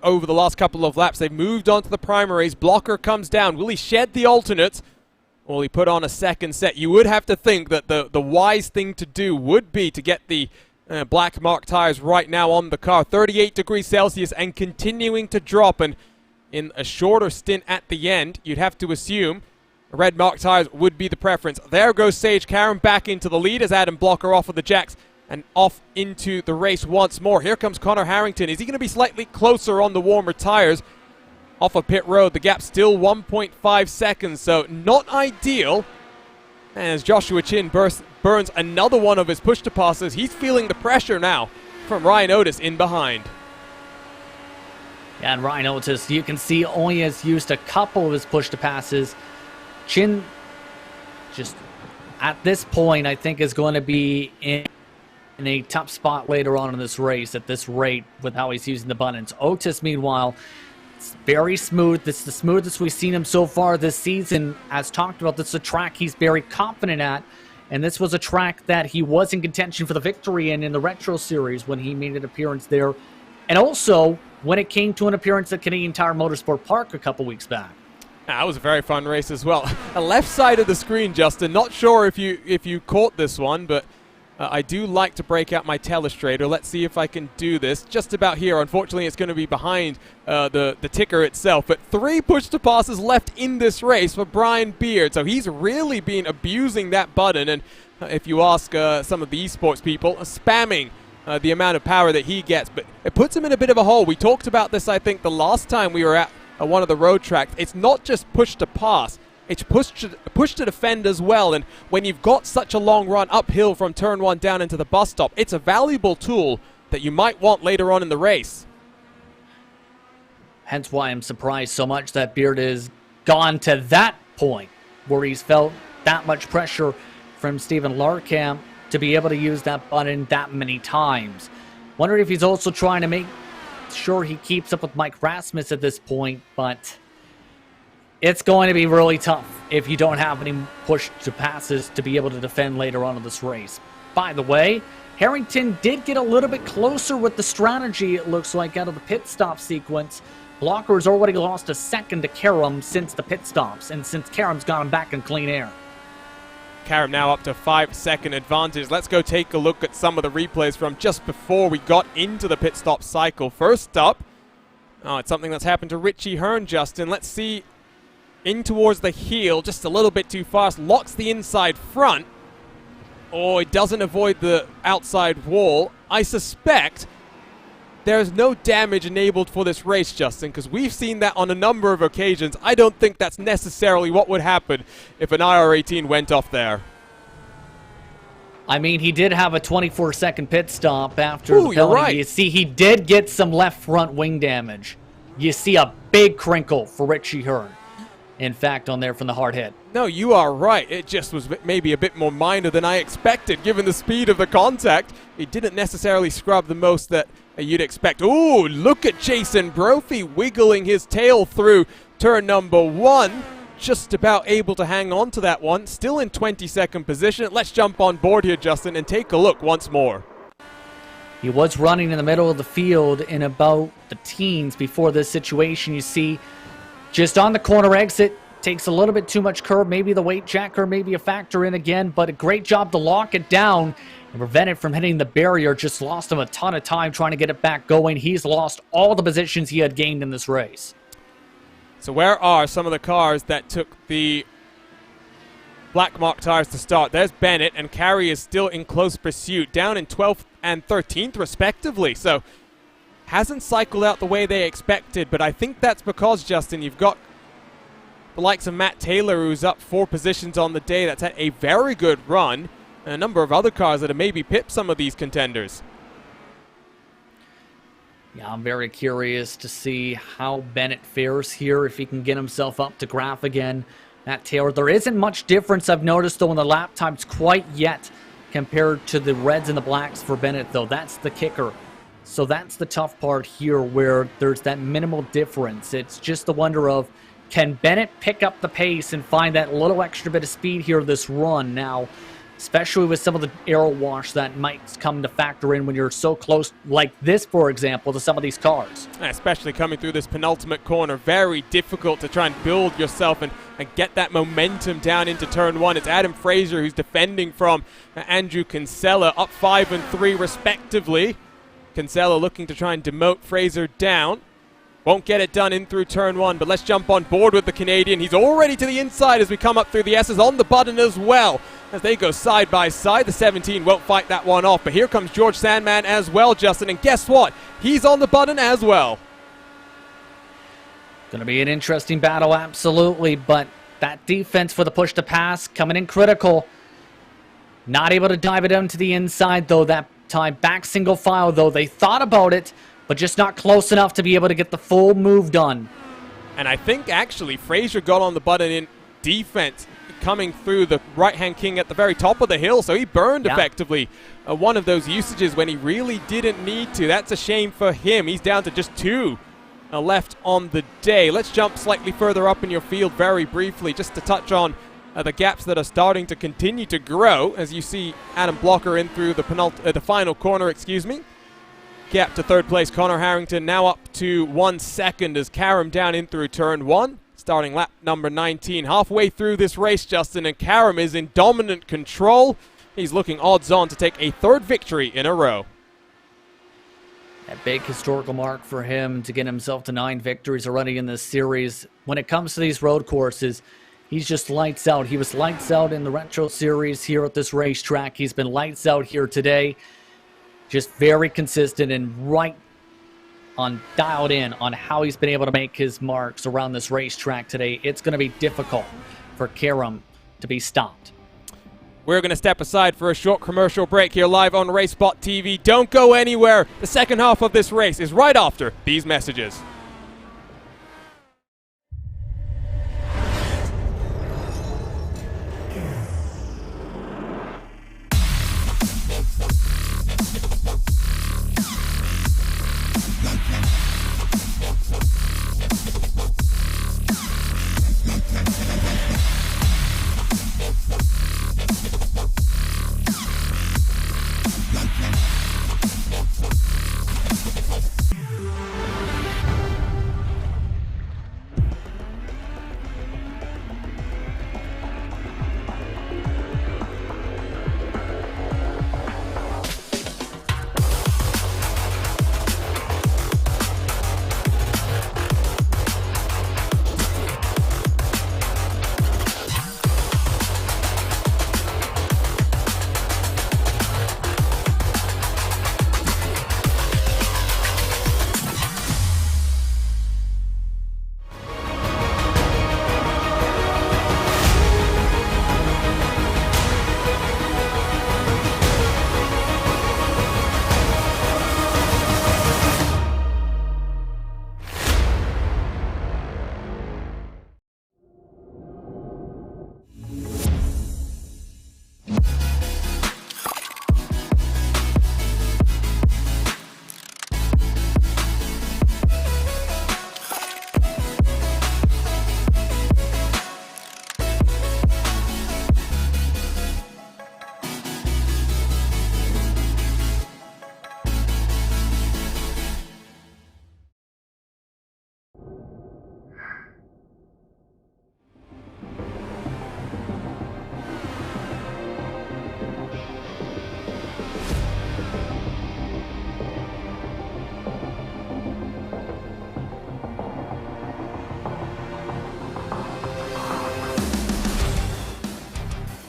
over the last couple of laps. They've moved on to the primaries. Blocker comes down. Will he shed the alternates? Will he put on a second set? You would have to think that the wise thing to do would be to get the black mark tires right now on the car. 38 degrees Celsius and continuing to drop. And in a shorter stint at the end, you'd have to assume red mark tires would be the preference. There goes Sage Karam back into the lead as Adam Blocker off of the jacks and off into the race once more. Here comes Connor Harrington. Is he going to be slightly closer on the warmer tires? Off of pit road, the gap's still 1.5 seconds, so not ideal. As Joshua Chin burns another one of his push-to-passes, he's feeling the pressure now from Ryan Otis in behind. Yeah, and Ryan Otis, you can see, only has used a couple of his push-to-passes. Chin, just at this point, I think is going to be in a tough spot later on in this race at this rate with how he's using the buttons. Otis, meanwhile, it's very smooth. This is the smoothest we've seen him so far this season. As talked about, this is a track he's very confident at, and this was a track that he was in contention for the victory in the Retro Series when he made an appearance there, and also when it came to an appearance at Canadian Tire Motorsport Park a couple weeks back. That was a very fun race as well. A left side of the screen, Justin. Not sure if you caught this one, but I do like to break out my telestrator. Let's see if I can do this. Just about here. Unfortunately, it's going to be behind the ticker itself. But 3 push-to-passes left in this race for Brian Beard. So he's really been abusing that button. And if you ask some of the esports people, spamming the amount of power that he gets. But it puts him in a bit of a hole. We talked about this, I think, the last time we were at one of the road tracks. It's not just push to pass. It's push to defend as well, and when you've got such a long run uphill from turn 1 down into the bus stop, it's a valuable tool that you might want later on in the race. Hence why I'm surprised so much that Beard has gone to that point where he's felt that much pressure from Stephen Larkamp to be able to use that button that many times. Wondering if he's also trying to make sure he keeps up with Mike Rasmus at this point, but it's going to be really tough if you don't have any push to passes to be able to defend later on in this race. By the way, Harrington did get a little bit closer with the strategy, it looks like, out of the pit stop sequence. Blocker has already lost a second to Karam since the pit stops, and since Karam's got him back in clean air. Karam now up to 5-second advantage. Let's go take a look at some of the replays from just before we got into the pit stop cycle. First up, it's something that's happened to Richie Hearn, Justin. Let's see. In towards the heel, just a little bit too fast, locks the inside front. Oh, it doesn't avoid the outside wall. I suspect there's no damage enabled for this race, Justin, because we've seen that on a number of occasions. I don't think that's necessarily what would happen if an IR-18 went off there. I mean, he did have a 24-second pit stop after the penalty. You're right. You see, he did get some left front wing damage. You see a big crinkle for Richie Hearn. In fact, on there from the hard hit. No, you are right. It just was maybe a bit more minor than I expected, given the speed of the contact. He didn't necessarily scrub the most that you'd expect. Ooh, look at Jason Brophy wiggling his tail through turn number 1. Just about able to hang on to that one. Still in 22nd position. Let's jump on board here, Justin, and take a look once more. He was running in the middle of the field in about the teens before this situation. You see, just on the corner exit, takes a little bit too much curb. Maybe the weight jacker, maybe a factor in again, but a great job to lock it down and prevent it from hitting the barrier. Just lost him a ton of time trying to get it back going. He's lost all the positions he had gained in this race. So where are some of the cars that took the black mark tires to start? There's Bennett, and Carey is still in close pursuit, down in 12th and 13th respectively. So hasn't cycled out the way they expected, but I think that's because, Justin, you've got the likes of Matt Taylor, who's up 4 positions on the day. That's had a very good run, and a number of other cars that have maybe pipped some of these contenders. Yeah, I'm very curious to see how Bennett fares here, if he can get himself up to graph again. Matt Taylor, there isn't much difference I've noticed, though, in the lap times quite yet compared to the reds and the blacks for Bennett, though. That's the kicker. So that's the tough part here, where there's that minimal difference. It's just the wonder of, can Bennett pick up the pace and find that little extra bit of speed here this run? Now, especially with some of the aero wash that might come to factor in when you're so close, like this, for example, to some of these cars. Especially coming through this penultimate corner, very difficult to try and build yourself and get that momentum down into turn one. It's Adam Fraser who's defending from Andrew Kinsella, up 5 and 3 respectively. Kinsella looking to try and demote Fraser down. Won't get it done in through turn one, but let's jump on board with the Canadian. He's already to the inside as we come up through the S's, on the button as well. As they go side by side, the 17 won't fight that one off. But here comes George Sandman as well, Justin. And guess what? He's on the button as well. Going to be an interesting battle, absolutely. But that defense for the push to pass coming in critical. Not able to dive it into the inside, though, that time. Back single file, though. They thought about it, but just not close enough to be able to get the full move done. And I think, actually, Fraser got on the button in defense, coming through the right-hand king at the very top of the hill, so he burned effectively one of those usages when he really didn't need to. That's a shame for him. He's down to just 2 left on the day. Let's jump slightly further up in your field very briefly, just to touch on the gaps that are starting to continue to grow, as you see Adam Blocker in through the final corner, Gap to third place, Connor Harrington now up to 1 second as Karam down in through turn 1. Starting lap number 19. Halfway through this race, Justin, and Karam is in dominant control. He's looking odds-on to take a 3rd victory in a row. A big historical mark for him to get himself to 9 victories already in this series. When it comes to these road courses, he's just lights out. He was lights out in the Retro Series here at this racetrack. He's been lights out here today. Just very consistent and right on, dialed in on how he's been able to make his marks around this racetrack today. It's going to be difficult for Karam to be stopped. We're going to step aside for a short commercial break here live on RaceSpot.tv. Don't go anywhere. The second half of this race is right after these messages.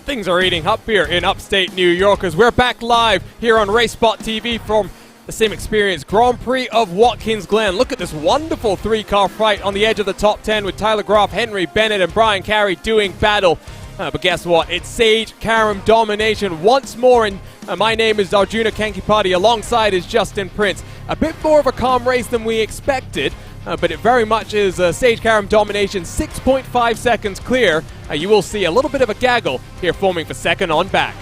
Things are eating up here in upstate New York as we're back live here on RaceSpot TV from the SimXperience Grand Prix of Watkins Glen. Look at this wonderful 3-car fight on the edge of the top 10 with Tyler Groff, Henry Bennett, and Brian Carey doing battle. But guess what? It's Sage Karam domination once more, and my name is Arjuna Kankipati. Alongside is Justin Prince. A bit more of a calm race than we expected, but it very much is Sage Karam domination, 6.5 seconds clear. You will see a little bit of a gaggle here forming for second on back.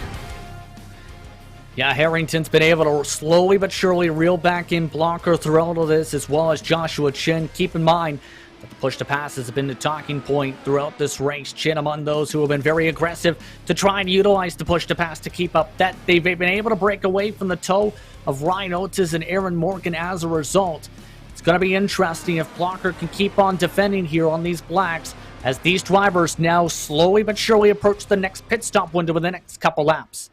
Yeah, Harrington's been able to slowly but surely reel back in Blocker throughout all this, as well as Joshua Chin. Keep in mind, But the push to pass has been the talking point throughout this race. Chin among those who have been very aggressive to try and utilize the push to pass to keep up that. They've been able to break away from the toe of Ryan Oates and Aaron Morgan as a result. It's going to be interesting if Blocker can keep on defending here on these blacks as these drivers now slowly but surely approach the next pit stop window in the next couple laps.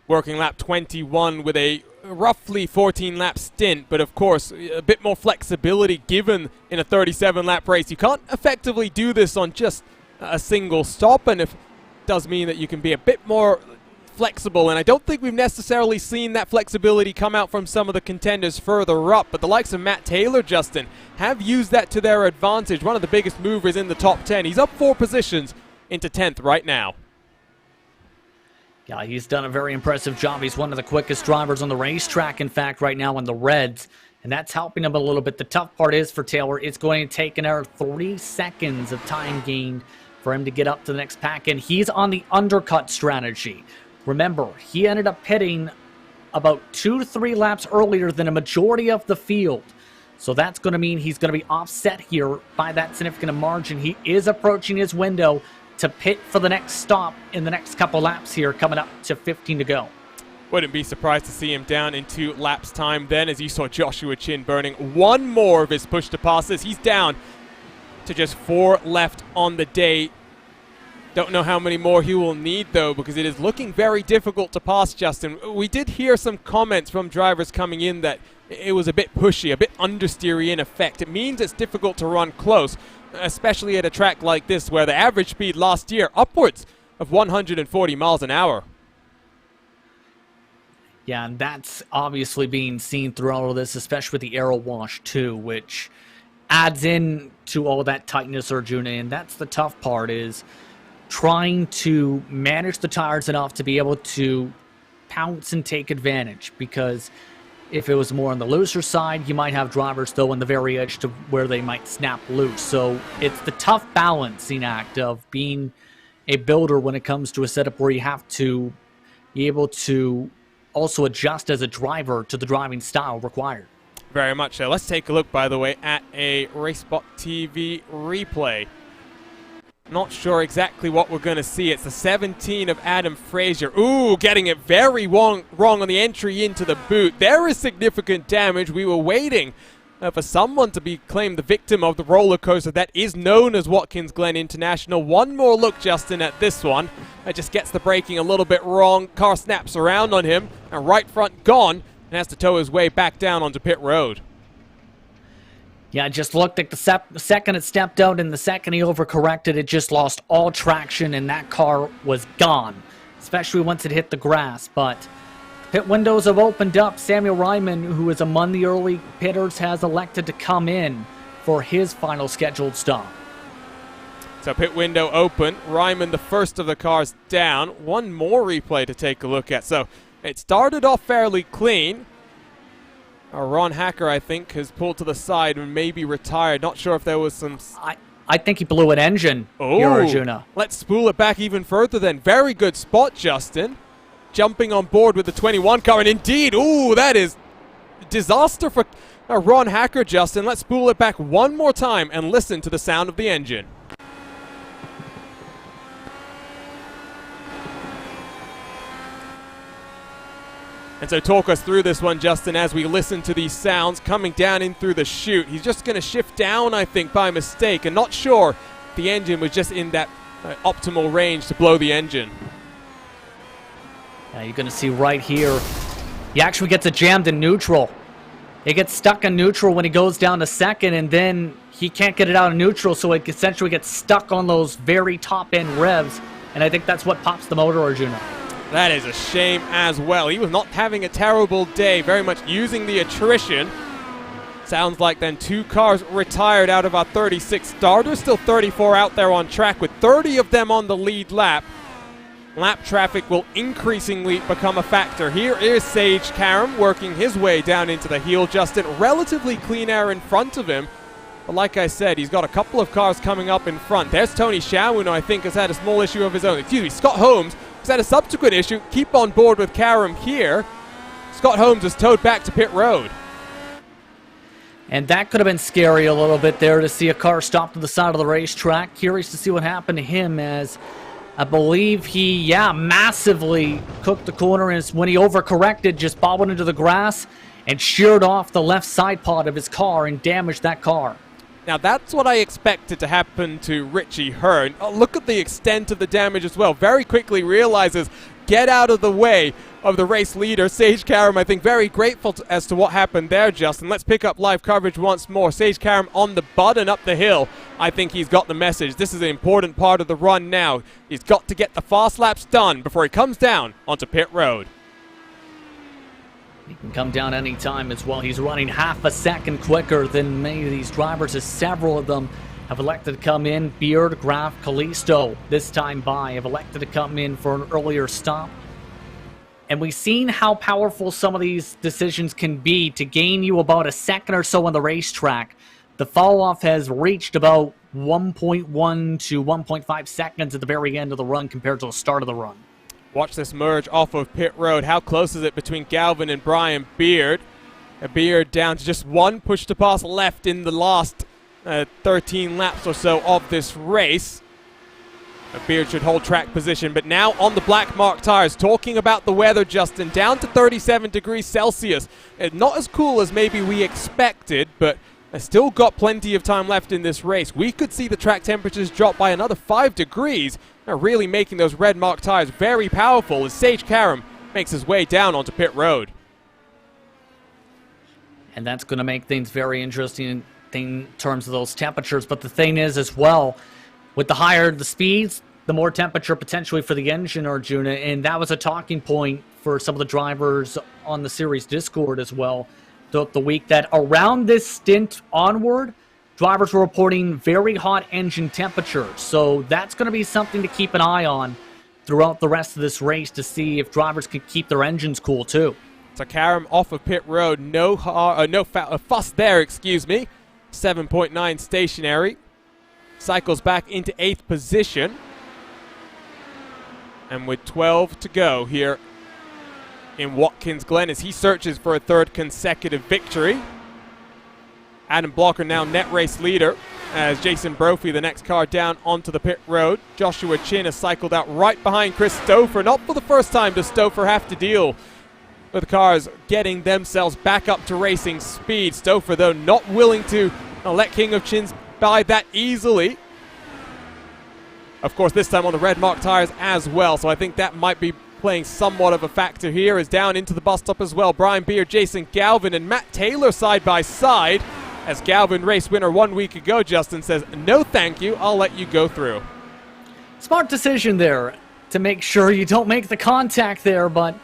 Working lap 21 with a roughly 14-lap stint, but of course a bit more flexibility given in a 37-lap race. You can't effectively do this on just a single stop, and it does mean that you can be a bit more flexible, and I don't think we've necessarily seen that flexibility come out from some of the contenders further up, but the likes of Matt Taylor, Justin, have used that to their advantage. One of the biggest movers in the top 10. He's up 4 positions into 10th right now. Yeah, he's done a very impressive job. He's one of the quickest drivers on the racetrack, in fact, right now in the Reds, and that's helping him a little bit. The tough part is for Taylor, it's going to take another 3 seconds of time gained for him to get up to the next pack, and he's on the undercut strategy. Remember, he ended up pitting about 2 to 3 laps earlier than a majority of the field. So that's going to mean he's going to be offset here by that significant margin. He is approaching his window to pit for the next stop in the next couple laps here, coming up to 15 to go. Wouldn't be surprised to see him down in 2 laps time then, as you saw Joshua Chin burning 1 more of his push to passes. He's down to just 4 left on the day. Don't know how many more he will need, though, because it is looking very difficult to pass, Justin. We did hear some comments from drivers coming in that it was a bit pushy, a bit understeery in effect. It means it's difficult to run close, especially at a track like this where the average speed last year upwards of 140 miles an hour. Yeah, and that's obviously being seen throughout all this, especially with the aero wash, too, which adds in to all that tightness, Arjuna, and that's the tough part, is trying to manage the tires enough to be able to pounce and take advantage, because if it was more on the looser side, you might have drivers though on the very edge to where they might snap loose. So it's the tough balancing act of being a builder when it comes to a setup where you have to be able to also adjust as a driver to the driving style required. Very much so. Let's take a look, by the way, at a RaceSpot.tv replay. Not sure exactly what we're going to see. It's the 17 of Adam Frazier. Ooh, getting it very wrong on the entry into the boot. There is significant damage. We were waiting for someone to be claimed the victim of the roller coaster that is known as Watkins Glen International. One more look, Justin, at this one. It just gets the braking a little bit wrong. Car snaps around on him, and right front gone, and has to tow his way back down onto pit road. Yeah, it just looked like the second it stepped out and the second he overcorrected, it just lost all traction and that car was gone, especially once it hit the grass. But pit windows have opened up. Samuel Ryman, who is among the early pitters, has elected to come in for his final scheduled stop. So pit window open. Ryman, the first of the cars down. One more replay to take a look at. So it started off fairly clean. Ron Hacker, I think, has pulled to the side and maybe retired. Not sure if there was some... I think he blew an engine here, Arjuna. Let's spool it back even further then. Very good spot, Justin. Jumping on board with the 21 car, and indeed, ooh, that is disaster for Ron Hacker, Justin. Let's spool it back one more time and listen to the sound of the engine. And so talk us through this one, Justin, as we listen to these sounds coming down in through the chute. He's just going to shift down, I think, by mistake, and not sure the engine was just in that optimal range to blow the engine. You're going to see right here, he actually gets it jammed in neutral. It gets stuck in neutral when he goes down to second, and then he can't get it out of neutral, so it essentially gets stuck on those very top-end revs, and I think that's what pops the motor, Arjuna. That is a shame as well. He was not having a terrible day, very much using the attrition. Sounds like then 2 cars retired out of our 36 starters. Still 34 out there on track with 30 of them on the lead lap. Lap traffic will increasingly become a factor. Here is Sage Karam working his way down into the heel. Justin, relatively clean air in front of him. But like I said, he's got a couple of cars coming up in front. There's Tony Shawu, who I think has had a small issue of his own. Excuse me, Scott Holmes has had a subsequent issue. Keep on board with Karam here. Scott Holmes is towed back to pit road. And that could have been scary a little bit there to see a car stop to the side of the racetrack. Curious to see what happened to him, as I believe he, massively cooked the corner, and when he overcorrected, just bobbled into the grass and sheared off the left side pod of his car and damaged that car. Now that's what I expected to happen to Richie Hearn. Oh, look at the extent of the damage as well. Very quickly realizes, get out of the way of the race leader, Sage Karam. I think very grateful as to what happened there, Justin. Let's pick up live coverage once more. Sage Karam on the button up the hill. I think he's got the message. This is an important part of the run now. He's got to get the fast laps done before he comes down onto pit road. He can come down any time as well. He's running half a second quicker than many of these drivers, as several of them have elected to come in. Beard, Graf, Kalisto, this time by, have elected to come in for an earlier stop. And we've seen how powerful some of these decisions can be to gain you about a second or so on the racetrack. The fall-off has reached about 1.1 to 1.5 seconds at the very end of the run compared to the start of the run. Watch this merge off of pit road. How close is it between Galvin and Brian Beard? Beard down to just one push to pass left in the last 13 laps or so of this race. Beard should hold track position, but now on the black mark tires. Talking about the weather, Justin, down to 37 degrees Celsius. Not as cool as maybe we expected, but still got plenty of time left in this race. We could see the track temperatures drop by another 5 degrees, really making those red mark tires very powerful as Sage Karam makes his way down onto pit road. And that's going to make things very interesting in terms of those temperatures. But the thing is as well, with the higher the speeds, the more temperature potentially for the engine, Arjuna. And that was a talking point for some of the drivers on the series Discord as well throughout the week, that around this stint onward, drivers were reporting very hot engine temperatures. So that's going to be something to keep an eye on throughout the rest of this race to see if drivers can keep their engines cool too. So Karam off of pit road, no fuss there, excuse me. 7.9 stationary. Cycles back into 8th position. And with 12 to go here in Watkins Glen as he searches for a third consecutive victory. Adam Blocker now net race leader as Jason Brophy, the next car down onto the pit road. Joshua Chin has cycled out right behind Chris Stouffer. Not for the first time does Stouffer have to deal with cars getting themselves back up to racing speed. Stouffer, though, not willing to let King of Chins by that easily. Of course, this time on the red mark tires as well, so I think that might be playing somewhat of a factor here. Is down into the bus stop as well. Brian Beard, Jason Galvin, and Matt Taylor side by side. As Galvin, race winner 1 week ago, Justin says, no thank you, I'll let you go through. Smart decision there to make sure you don't make the contact there, but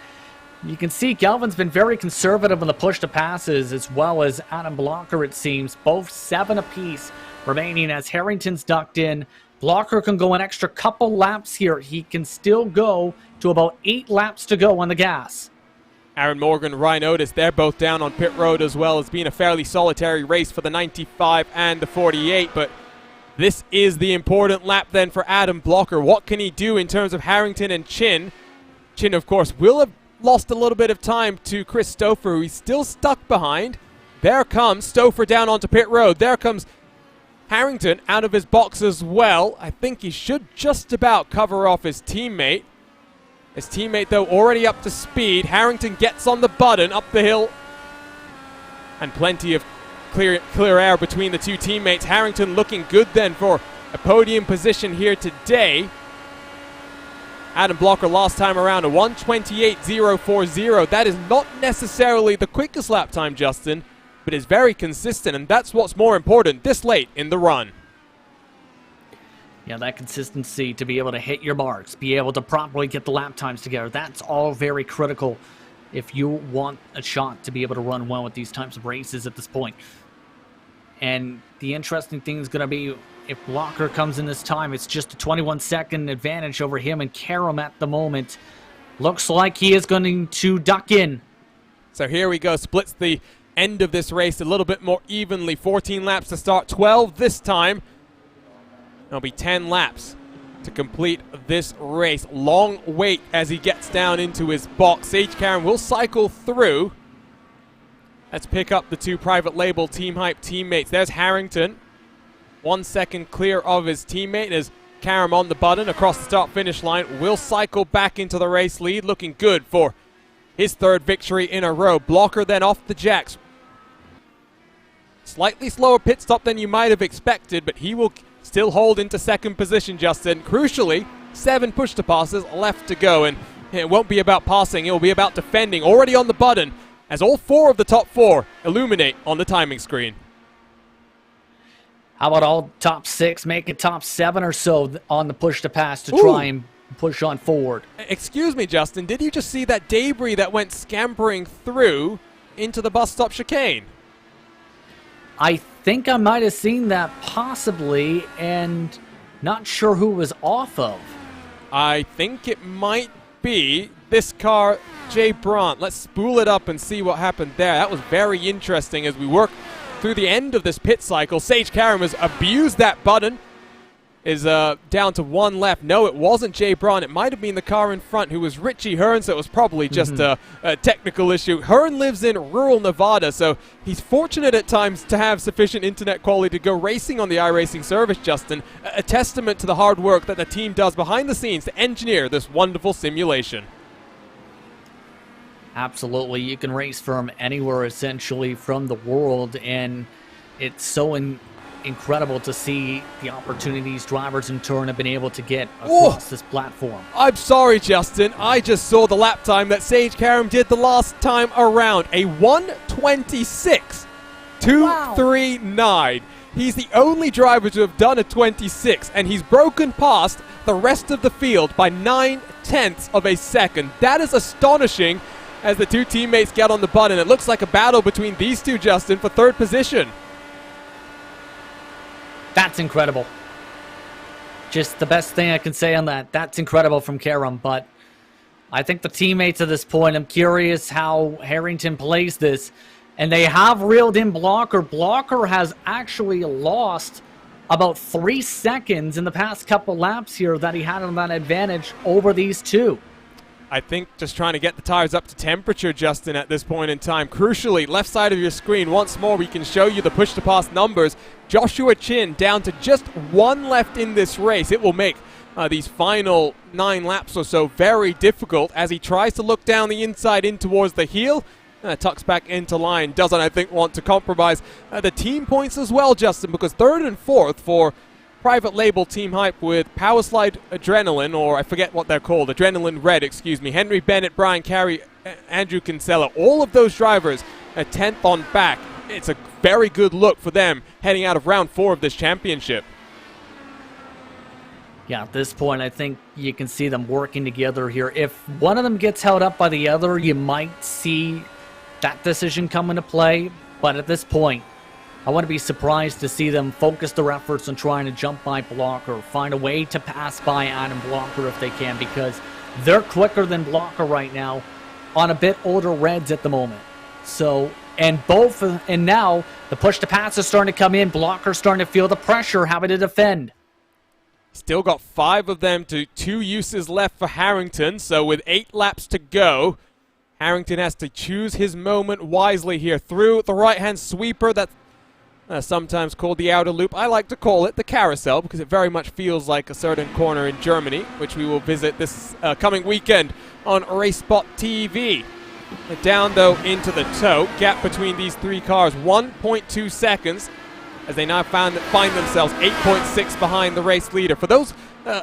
you can see Galvin's been very conservative on the push to passes, as well as Adam Blocker, it seems. Both 7 apiece remaining as Harrington's ducked in. Blocker can go an extra couple laps here. He can still go to about 8 laps to go on the gas. Aaron Morgan, Ryan Otis, they're both down on pit road as well. It's been a fairly solitary race for the 95 and the 48, but this is the important lap then for Adam Blocker. What can he do in terms of Harrington and Chin? Chin, of course, will have lost a little bit of time to Chris Stouffer, who he's still stuck behind. There comes Stouffer down onto pit road. There comes Harrington out of his box as well. I think he should just about cover off his teammate. His teammate, though, already up to speed. Harrington gets on the button up the hill. And plenty of clear air between the two teammates. Harrington looking good then for a podium position here today. Adam Blocker last time around a 1:28.040. That is not necessarily the quickest lap time, Justin, but is very consistent, and that's what's more important this late in the run. Yeah, that consistency to be able to hit your marks, be able to properly get the lap times together, that's all very critical if you want a shot to be able to run well with these types of races at this point. And the interesting thing is going to be if Blocker comes in this time, it's just a 21-second advantage over him and Karam at the moment. Looks like he is going to duck in. So here we go, splits the end of this race a little bit more evenly. 14 laps to start, 12 this time. It'll be 10 laps to complete this race. Long wait as he gets down into his box. Sage Karam will cycle through Let's pick up the two private label Team Hype teammates. There's Harrington, 1 second clear of his teammate as Karam on the button across the start-finish line. Will cycle back into the race lead, looking good for his third victory in a row. Blocker then off the jacks. Slightly slower pit stop than you might have expected, but he will still hold into second position, Justin. Crucially, 7 push-to-passes left to go, and it won't be about passing, it will be about defending. Already on the button, as all 4 of the top 4 illuminate on the timing screen. How about all top 6 make it top 7 or so on the push-to-pass to try and push on forward? Excuse me, Justin, did you just see that debris that went scampering through into the bus stop chicane? I think I might have seen that possibly, and not sure who it was off of. I think it might be this car, Jay Brandt. Let's spool it up and see what happened there. That was very interesting as we work through the end of this pit cycle. Sage Karam has abused that button. Is down to 1 left. No, it wasn't Jay Braun. It might have been the car in front who was Richie Hearn, so it was probably just a technical issue. Hearn lives in rural Nevada, so he's fortunate at times to have sufficient internet quality to go racing on the iRacing service, Justin. A testament to the hard work that the team does behind the scenes to engineer this wonderful simulation. Absolutely. You can race from anywhere, essentially, from the world, and it's so incredible to see the opportunities drivers in turn have been able to get across this platform. I'm sorry, Justin. I just saw the lap time that Sage Karam did the last time around. A 1:26.239. He's the only driver to have done a 26, and he's broken past the rest of the field by 9/10 of a second. That is astonishing as the two teammates get on the button. It looks like a battle between these two, Justin, for third position. That's incredible. Just the best thing I can say on that. That's incredible from Karam, but I think the teammates at this point, I'm curious how Harrington plays this, and they have reeled in Blocker. Blocker has actually lost about 3 seconds in the past couple laps here that he had on that advantage over these two. I think just trying to get the tires up to temperature, Justin, at this point in time. Crucially, left side of your screen, once more, we can show you the push-to-pass numbers. Joshua Chin down to just 1 left in this race. It will make these final 9 laps or so very difficult as he tries to look down the inside in towards the heel. Tucks back into line. Doesn't, I think, want to compromise the team points as well, Justin, because 3rd and 4th for private label Team Hype with Powerslide Adrenaline, or I forget what they're called, Adrenaline Red, excuse me, Henry Bennett, Brian Carey, Andrew Kinsella, all of those drivers a 10th on back. It's a very good look for them heading out of round 4 of this championship. Yeah, at this point, I think you can see them working together here. If one of them gets held up by the other, you might see that decision come into play, but at this point, I wouldn't be surprised to see them focus their efforts on trying to jump by Blocker, find a way to pass by Adam Blocker if they can, because they're quicker than Blocker right now on a bit older reds at the moment. So, and now the push to pass is starting to come in. Blocker's starting to feel the pressure, having to defend. Still got 5 of them to 2 uses left for Harrington, so with 8 laps to go, Harrington has to choose his moment wisely here. Through the right-hand sweeper, that's sometimes called the outer loop. I like to call it the carousel because it very much feels like a certain corner in Germany, which we will visit this coming weekend on racespottv. Down, though, into the toe. Gap between these 3 cars, 1.2 seconds, as they now find themselves 8.6 behind the race leader. For those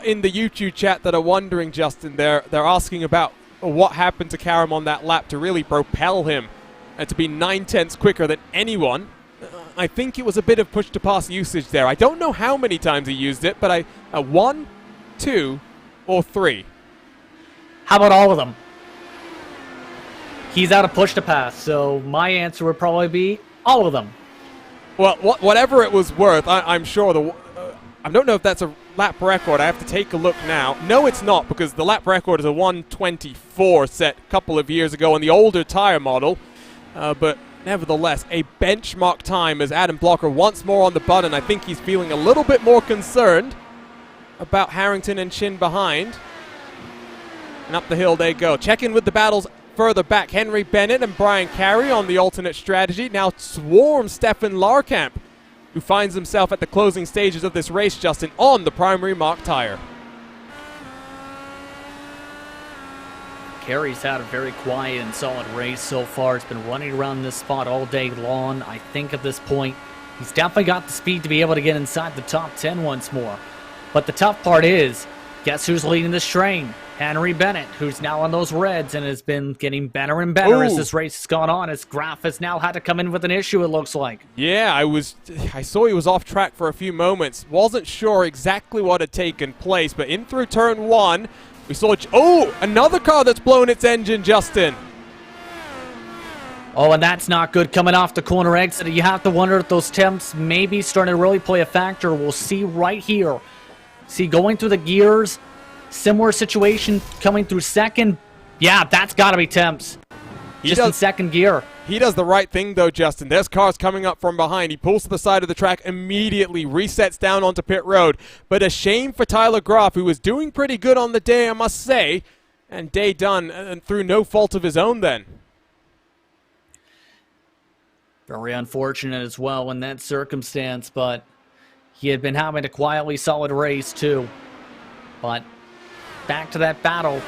in the YouTube chat that are wondering, Justin, they're asking about what happened to Karam on that lap to really propel him to be 9/10 quicker than anyone. I think it was a bit of push-to-pass usage there. I don't know how many times he used it, but 1, 2, or 3. How about all of them? He's out of push-to-pass, so my answer would probably be all of them. Well, whatever it was worth, I'm sure I don't know if that's a lap record. I have to take a look now. No, it's not, because the lap record is a 1:24 set a couple of years ago on the older tire model, but nevertheless, a benchmark time as Adam Blocker once more on the button. I think he's feeling a little bit more concerned about Harrington and Chin behind. And up the hill they go. Check in with the battles further back, Henry Bennett and Brian Carey on the alternate strategy. Now swarms Stefan Larkamp, who finds himself at the closing stages of this race, Justin, on the primary Mark tire. Carey's had a very quiet and solid race so far. He's been running around this spot all day long. I think at this point, he's definitely got the speed to be able to get inside the top 10 once more. But the tough part is, guess who's leading this train? Henry Bennett, who's now on those reds and has been getting better and better as this race has gone on. His graph has now had to come in with an issue, it looks like. Yeah, I saw he was off track for a few moments. Wasn't sure exactly what had taken place, but in through turn 1, we saw, another car that's blown its engine, Justin. Oh, and that's not good coming off the corner exit. You have to wonder if those temps may be starting to really play a factor. We'll see right here. See, going through the gears, similar situation coming through second. Yeah, that's got to be temps. In second gear. He does the right thing, though, Justin. There's cars coming up from behind. He pulls to the side of the track immediately, resets down onto pit road. But a shame for Tyler Groff, who was doing pretty good on the day, I must say. And day done, and through no fault of his own then. Very unfortunate as well in that circumstance, but he had been having a quietly solid race, too. But back to that battle.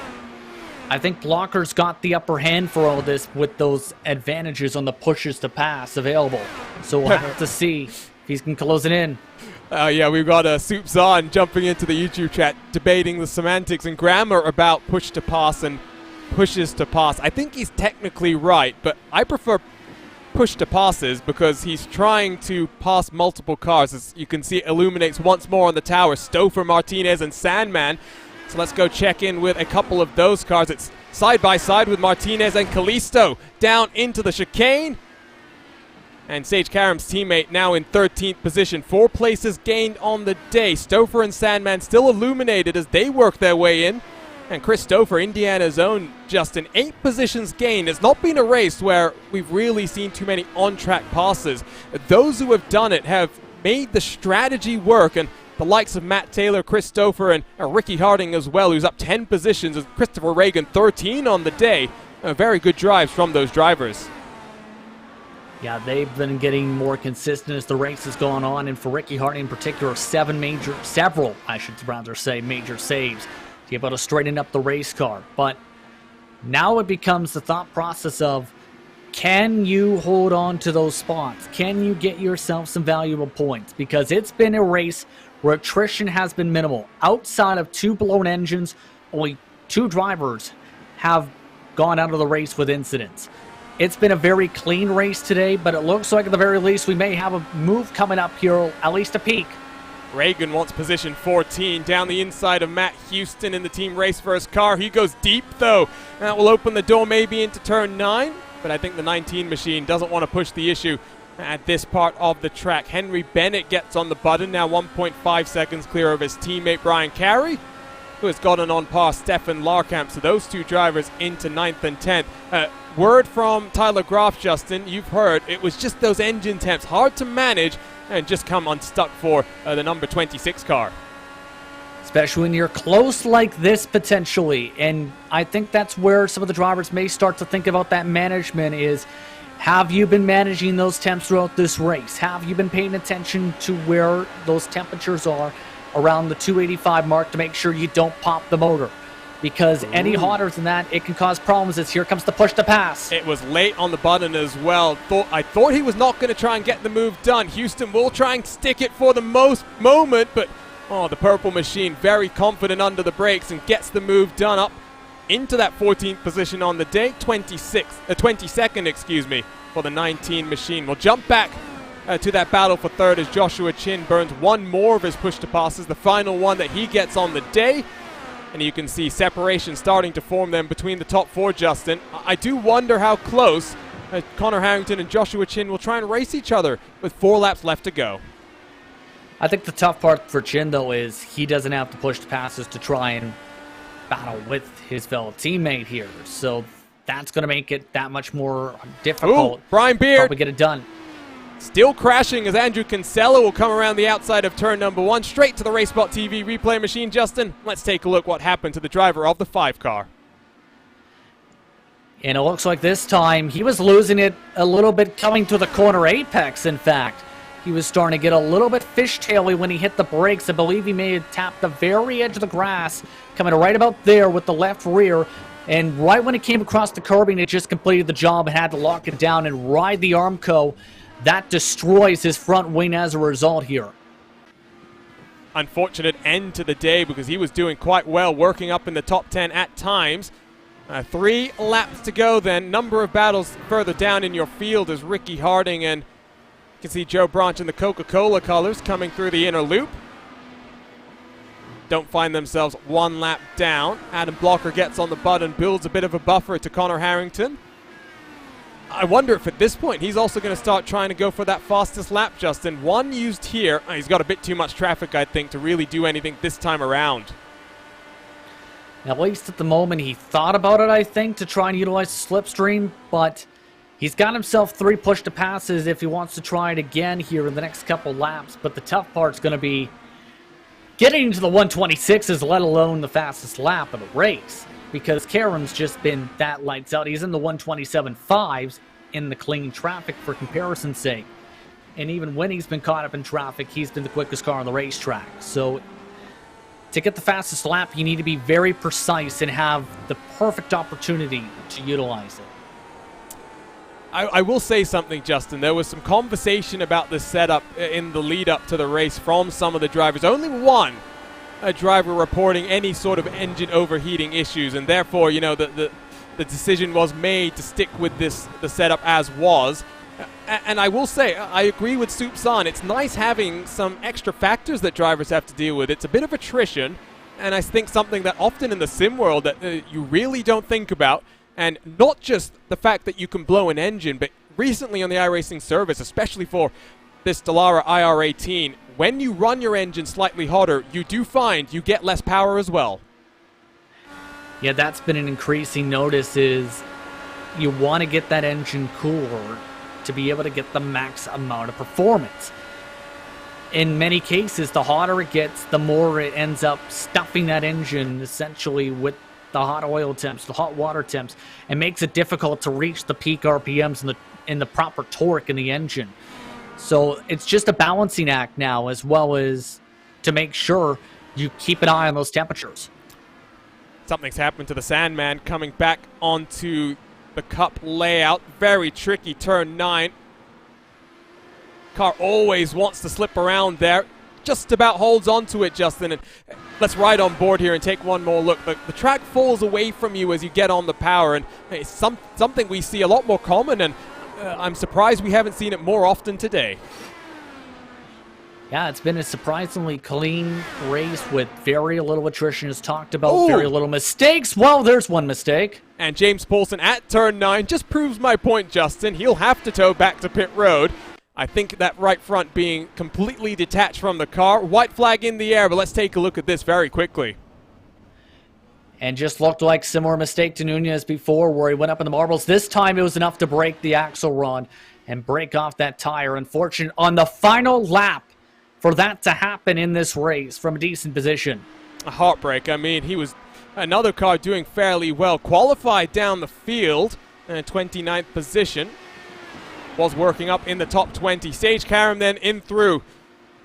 I think Blocker's got the upper hand for all this with those advantages on the pushes to pass available. So we'll have to see if he can close it in. Yeah, we've got Soups on jumping into the YouTube chat, debating the semantics and grammar about push to pass and pushes to pass. I think he's technically right, but I prefer push to passes because he's trying to pass multiple cars. As you can see, it illuminates once more on the tower. Stouffer, Martinez, and Sandman. So let's go check in with a couple of those cars. It's side by side with Martinez and Kalisto down into the chicane. And Sage Karam's teammate now in 13th position. 4 places gained on the day. Stouffer and Sandman still illuminated as they work their way in. And Chris Stouffer, Indiana's own, Justin, 8 positions gained. It's not been a race where we've really seen too many on-track passes. Those who have done it have made the strategy work, and the likes of Matt Taylor, Chris Stouffer, and Ricky Harding as well, who's up 10 positions, as Christopher Reagan 13 on the day. Very good drives from those drivers. Yeah, they've been getting more consistent as the race has gone on, and for Ricky Harding in particular, several major saves to be able to straighten up the race car. But now it becomes the thought process of, can you hold on to those spots? Can you get yourself some valuable points? Because it's been a race where attrition has been minimal. Outside of 2 blown engines, only 2 drivers have gone out of the race with incidents. It's been a very clean race today, but it looks like at the very least we may have a move coming up here, at least a peak. Reagan wants position 14 down the inside of Matt Houston in the Team Race First car. He goes deep, though. That will open the door maybe into turn 9, but I think the 19 machine doesn't want to push the issue at this part of the track. Henry Bennett gets on the button, now 1.5 seconds clear of his teammate Brian Carey, who has gotten on par Stefan Larkamp. So those 2 drivers into 9th and 10th. Word from Tyler Groff, Justin, you've heard, it was just those engine temps, hard to manage, and just come unstuck for the number 26 car. Especially when you're close like this potentially. And I think that's where some of the drivers may start to think about that management is, have you been managing those temps throughout this race? Have you been paying attention to where those temperatures are around the 285 mark to make sure you don't pop the motor? Because any hotter than that, it can cause problems as here comes the push to pass. It was late on the button as well. I thought he was not going to try and get the move done. Houston will try and stick it for the moment, but the purple machine very confident under the brakes and gets the move done up into that 14th position on the day. 22nd, for the 19 machine. We'll jump back to that battle for third as Joshua Chin burns 1 more of his push to passes, the final one that he gets on the day. And you can see separation starting to form them between the top 4, Justin. I do wonder how close Connor Harrington and Joshua Chin will try and race each other with 4 laps left to go. I think the tough part for Chin, though, is he doesn't have to push the passes to try and battle with his fellow teammate here. So that's going to make it that much more difficult. Brian Beard. Probably get it done. Still crashing as Andrew Kinsella will come around the outside of turn number 1, straight to the RaceSpot TV replay machine. Justin, let's take a look what happened to the driver of the 5 car. And it looks like this time he was losing it a little bit coming to the corner apex, in fact. He was starting to get a little bit fishtaily when he hit the brakes. I believe he may have tapped the very edge of the grass, coming right about there with the left rear. And right when it came across the curbing, it just completed the job and had to lock it down and ride the Armco. That destroys his front wing as a result here. Unfortunate end to the day because he was doing quite well, working up in the top 10 at times. 3 laps to go then. Number of battles further down in your field is Ricky Harding, and you can see Joe Branch in the Coca-Cola colors coming through the inner loop. Don't find themselves 1 lap down. Adam Blocker gets on the button, builds a bit of a buffer to Connor Harrington. I wonder if at this point he's also going to start trying to go for that fastest lap, Justin. 1 used here. He's got a bit too much traffic, I think, to really do anything this time around. At least at the moment, he thought about it, I think, to try and utilize the slipstream, but he's got himself 3 push-to-passes if he wants to try it again here in the next couple laps. But the tough part's going to be getting into the 126s, let alone the fastest lap of the race, because Karam's just been that lights out. He's in the 127.5s in the clean traffic for comparison's sake. And even when he's been caught up in traffic, he's been the quickest car on the racetrack. So to get the fastest lap, you need to be very precise and have the perfect opportunity to utilize it. I will say something, Justin. There was some conversation about this setup in the lead-up to the race from some of the drivers. Only one driver reporting any sort of engine overheating issues, and therefore, you know, the decision was made to stick with the setup as was. And I will say, I agree with Soupsan. It's nice having some extra factors that drivers have to deal with. It's a bit of attrition, and I think something that often in the sim world that you really don't think about. And not just the fact that you can blow an engine, but recently on the iRacing service, especially for this Dallara IR18, when you run your engine slightly hotter, you do find you get less power as well. Yeah, that's been an increasing notice, is you want to get that engine cooler to be able to get the max amount of performance. In many cases, the hotter it gets, the more it ends up stuffing that engine essentially with the hot oil temps, the hot water temps, and makes it difficult to reach the peak RPMs and the proper torque in the engine. So it's just a balancing act now, as well as to make sure you keep an eye on those temperatures. Something's happened to the Sandman coming back onto the Cup layout. Very tricky turn 9. Car always wants to slip around there. Just about holds onto it, Justin. And let's ride on board here and take one more look. The track falls away from you as you get on the power, and it's something we see a lot more common, and I'm surprised we haven't seen it more often today. Yeah, it's been a surprisingly clean race with very little attrition, as talked about, very little mistakes. Well, there's one mistake. And James Poulsen at turn 9 just proves my point, Justin. He'll have to tow back to pit road. I think that right front being completely detached from the car. White flag in the air, but let's take a look at this very quickly. And just looked like similar mistake to Nunez before, where he went up in the marbles. This time it was enough to break the axle rod and break off that tire. Unfortunate on the final lap for that to happen in this race from a decent position. A heartbreak. I mean, he was another car doing fairly well. Qualified down the field in a 29th position. Was working up in the top 20. Sage Karam then in through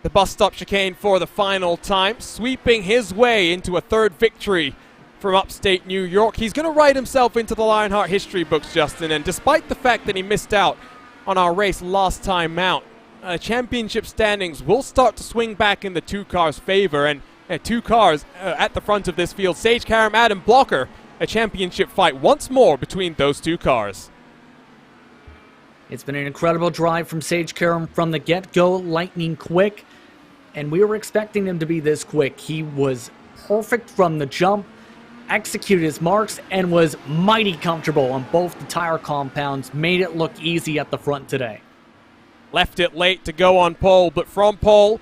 the bus stop chicane for the final time, sweeping his way into a 3rd victory from upstate New York. He's going to write himself into the Lionheart history books, Justin, and despite the fact that he missed out on our race last time out, championship standings will start to swing back in the 2 cars' favor, and 2 cars at the front of this field. Sage Karam, Adam Blocker, a championship fight once more between those 2 cars. It's been an incredible drive from Sage Karam from the get-go, lightning quick, and we were expecting him to be this quick. He was perfect from the jump, executed his marks, and was mighty comfortable on both the tire compounds, made it look easy at the front today. Left it late to go on pole, but from pole,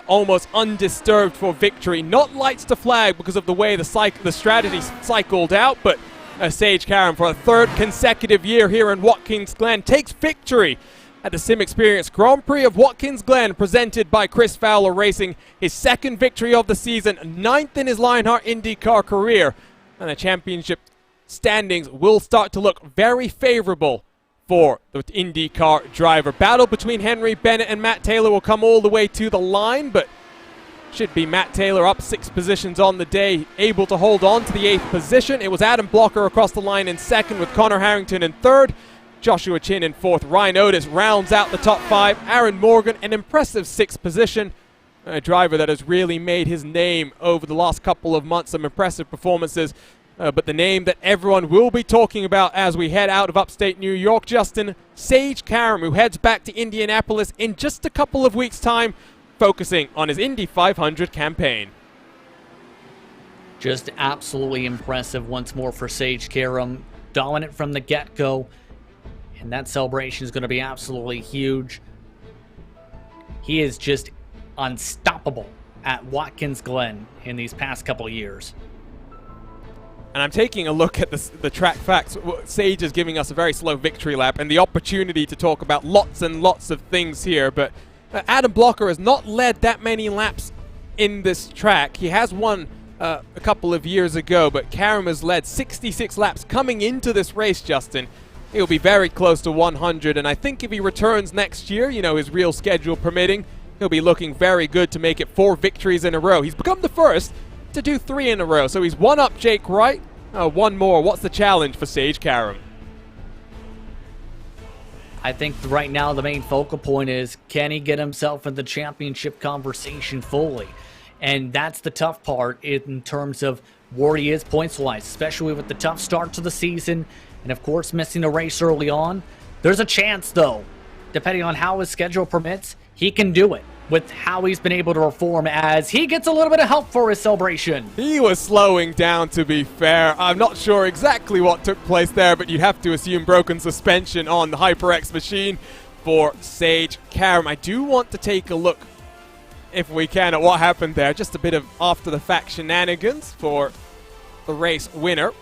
almost undisturbed for victory. Not lights to flag because of the way the strategy cycled out, but Sage Karam, for a 3rd consecutive year here in Watkins Glen, takes victory at the SimXperience Grand Prix of Watkins Glen, presented by Chris Fowler Racing. His 2nd victory of the season, 9th in his Lionheart IndyCar career, and a championship standings will start to look very favorable for the IndyCar driver. Battle between Henry Bennett and Matt Taylor will come all the way to the line, but should be Matt Taylor up 6 positions on the day, able to hold on to the 8th position. It was Adam Blocker across the line in 2nd with Connor Harrington in 3rd. Joshua Chin in 4th. Ryan Otis rounds out the top 5. Aaron Morgan, an impressive 6th position. A driver that has really made his name over the last couple of months. Some impressive performances. But the name that everyone will be talking about as we head out of upstate New York, Justin, Sage Karam, who heads back to Indianapolis in just a couple of weeks' time, focusing on his Indy 500 campaign. Just absolutely impressive once more for Sage Karam. Dominant from the get-go. And that celebration is going to be absolutely huge. He is just unstoppable at Watkins Glen in these past couple of years. And I'm taking a look at the track facts. Sage is giving us a very slow victory lap and the opportunity to talk about lots and lots of things here. But Adam Blocker has not led that many laps in this track. He has won a couple of years ago, but Karam has led 66 laps coming into this race, Justin. He'll be very close to 100, and I think if he returns next year, you know, his real schedule permitting, he'll be looking very good to make it 4 victories in a row. He's become the first to do 3 in a row, so he's one up Jake Wright. One more. What's the challenge for Sage Karam? I think right now the main focal point is, can he get himself in the championship conversation fully? And that's the tough part in terms of where he is points-wise, especially with the tough start to the season and, of course, missing a race early on. There's a chance, though, depending on how his schedule permits, he can do it with how he's been able to perform as he gets a little bit of help for his celebration. He was slowing down, to be fair. I'm not sure exactly what took place there, but you'd have to assume broken suspension on the HyperX machine for Sage Karam. I do want to take a look, if we can, at what happened there. Just a bit of after-the-fact shenanigans for the race winner.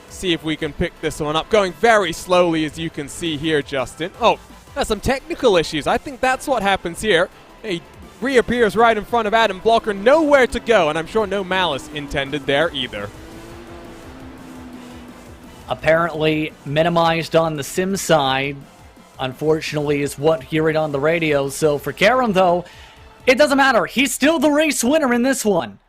See if we can pick this one up. Going very slowly, as you can see here, Justin. Oh, there's some technical issues. I think that's what happens here. He reappears right in front of Adam Blocker. Nowhere to go, and I'm sure no malice intended there either. Apparently minimized on the sim side, unfortunately, is what hearing on the radio. So for Karam, though, it doesn't matter. He's still the race winner in this one.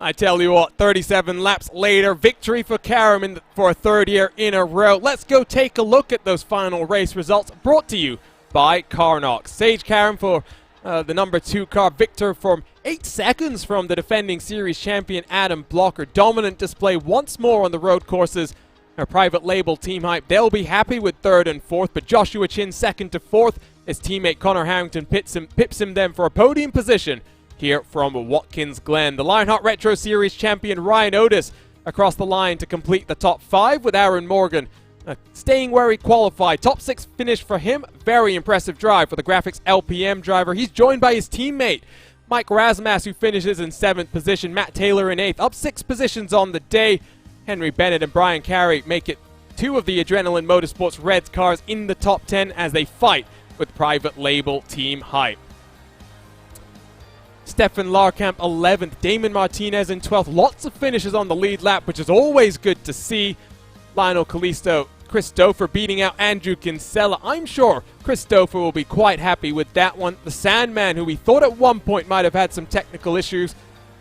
I tell you what, 37 laps later, victory for Karam for a 3rd year in a row. Let's go take a look at those final race results brought to you by CarNox. Sage Karam for the number 2 car, victor from 8 seconds from the defending series champion Adam Blocker. Dominant display once more on the road courses. Our private label Team Hype, they'll be happy with 3rd and 4th, but Joshua Chin 2nd to 4th. His teammate Connor Harrington pips him then for a podium position here from Watkins Glen. The Lionheart Retro Series champion Ryan Otis across the line to complete the top 5 with Aaron Morgan staying where he qualified. Top 6 finish for him. Very impressive drive for the Graphics LPM driver. He's joined by his teammate Mike Razmas, who finishes in 7th position. Matt Taylor in 8th. Up 6 positions on the day. Henry Bennett and Brian Carey make it 2 of the Adrenaline Motorsports Reds cars in the top 10 as they fight with private label Team Hype. Stefan Larkamp 11th, Damon Martinez in 12th. Lots of finishes on the lead lap, which is always good to see. Lionel Kalisto, Chris Dofer beating out Andrew Kinsella. I'm sure Chris Dofer will be quite happy with that one. The Sandman, who we thought at one point might have had some technical issues,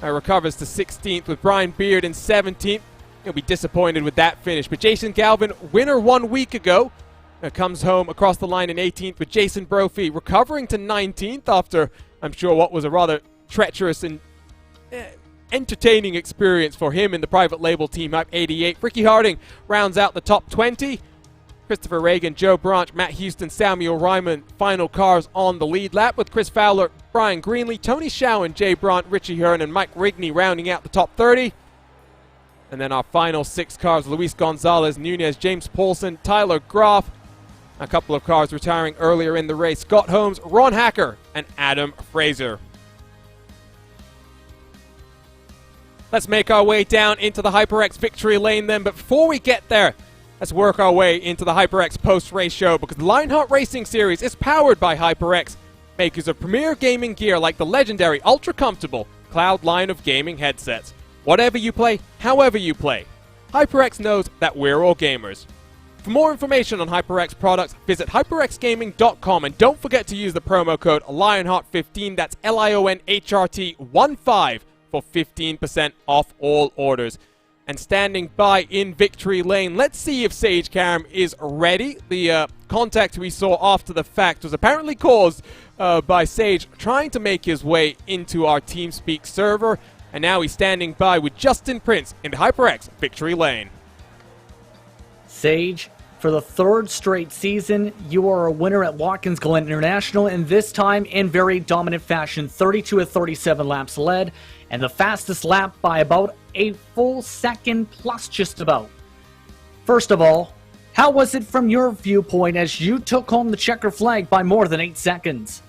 recovers to 16th with Brian Beard in 17th. He'll be disappointed with that finish. But Jason Galvin, winner 1 week ago, comes home across the line in 18th with Jason Brophy recovering to 19th after, I'm sure, what was a rather treacherous and entertaining experience for him in the private label Team Hype 88. Ricky Harding rounds out the top 20. Christopher Reagan, Joe Branch, Matt Houston, Samuel Ryman, final cars on the lead lap with Chris Fowler, Brian Greenlee, Tony Schowen, Jay Brandt, Richie Hearn, and Mike Rigney rounding out the top 30. And then our final 6 cars, Luis Gonzalez, Nunez, James Paulson, Tyler Groff. A couple of cars retiring earlier in the race, Scott Holmes, Ron Hacker, and Adam Fraser. Let's make our way down into the HyperX victory lane then, but before we get there, let's work our way into the HyperX post-race show, because the Lionheart Racing Series is powered by HyperX, makers of premier gaming gear like the legendary ultra-comfortable Cloud line of gaming headsets. Whatever you play, however you play, HyperX knows that we're all gamers. For more information on HyperX products, visit hyperxgaming.com and don't forget to use the promo code Lionheart15, that's LIONHRT15 for 15% off all orders. And standing by in victory lane, let's see if Sage Karam is ready. The contact we saw after the fact was apparently caused by Sage trying to make his way into our TeamSpeak server. And now he's standing by with Justin Prince in the HyperX victory lane. Sage, for the third straight season, you are a winner at Watkins Glen International, and this time in very dominant fashion. 32 of 37 laps led, and the fastest lap by about a full second plus just about. First of all, how was it from your viewpoint as you took home the checker flag by more than 8 seconds?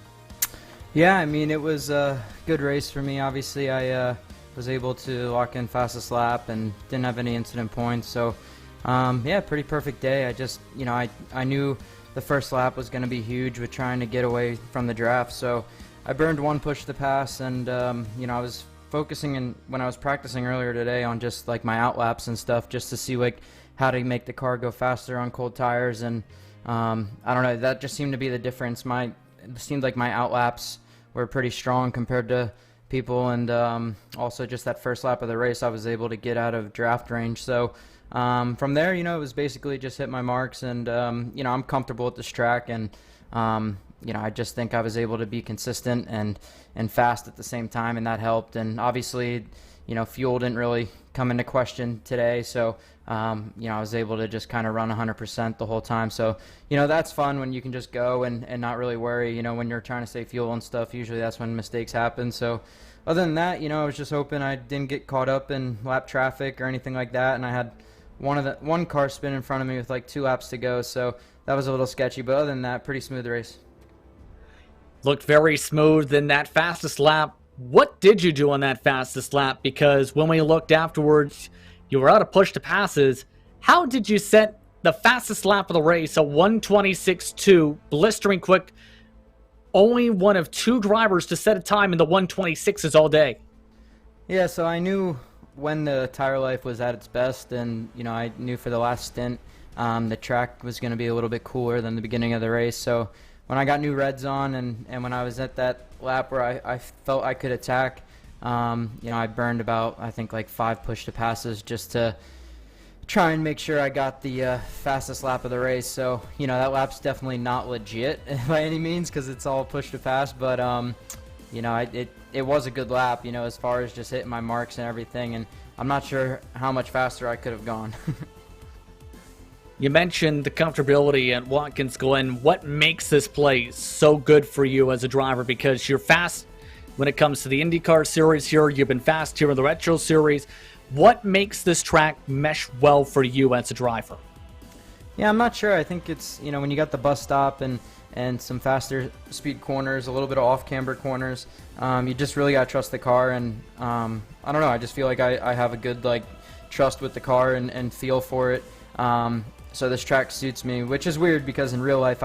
Yeah, I mean, it was a good race for me. Obviously, I was able to lock in fastest lap and didn't have any incident points. So, yeah, pretty perfect day. I just, I knew the first lap was going to be huge with trying to get away from the draft. So I burned one push to pass, and, I was focusing when I was practicing earlier today on just like my out laps and stuff, just to see like how to make the car go faster on cold tires. And I don't know, that just seemed to be the difference. It seemed like my out laps were pretty strong compared to people, and also just that first lap of the race I was able to get out of draft range. So from there, it was basically just hit my marks, and I'm comfortable at this track, and I just think I was able to be consistent and fast at the same time, and that helped. And obviously, fuel didn't really come into question today, so I was able to just kind of run 100% the whole time. So that's fun when you can just go and not really worry. When you're trying to save fuel and stuff, usually that's when mistakes happen. So other than that, I was just hoping I didn't get caught up in lap traffic or anything like that, and I had one car spin in front of me with like 2 laps to go, so that was a little sketchy. But other than that, pretty smooth race. Looked very smooth in that fastest lap. What did you do on that fastest lap? Because when we looked afterwards, you were out of push to passes. How did you set the fastest lap of the race, a 1:26.2, blistering quick, only one of 2 drivers to set a time in the 1:26s all day? Yeah, so I knew when the tire life was at its best, and I knew for the last stint the track was going to be a little bit cooler than the beginning of the race. So when I got new reds on, and when I was at that lap where I felt I could attack, I burned about, I think, like 5 push to passes just to try and make sure I got the fastest lap of the race. So that lap's definitely not legit by any means, because it's all push to pass, but it was a good lap, as far as just hitting my marks and everything, and I'm not sure how much faster I could have gone. You mentioned the comfortability at Watkins Glen. What makes this place so good for you as a driver? Because you're fast when it comes to the IndyCar series here. You've been fast here in the Retro series. What makes this track mesh well for you as a driver? Yeah, I'm not sure. I think it's, when you got the bus stop and some faster speed corners, a little bit of off-camber corners, you just really got to trust the car. And I don't know, I just feel like I have a good trust with the car and feel for it. So this track suits me, which is weird because in real life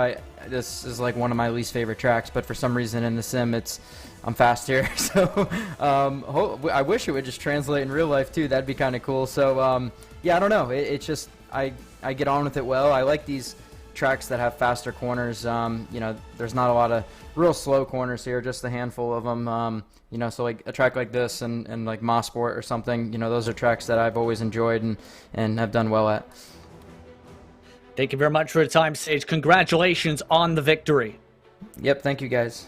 this is like one of my least favorite tracks, but for some reason in the sim I'm fast here. So I wish it would just translate in real life too. That'd be kind of cool. So yeah, I don't know. It's just I get on with it well. I like these tracks that have faster corners. There's not a lot of real slow corners here, just a handful of them. So like a track like this and like Mosport or something, those are tracks that I've always enjoyed and have done well at. Thank you very much for the time, Sage. Congratulations on the victory. Yep, thank you guys.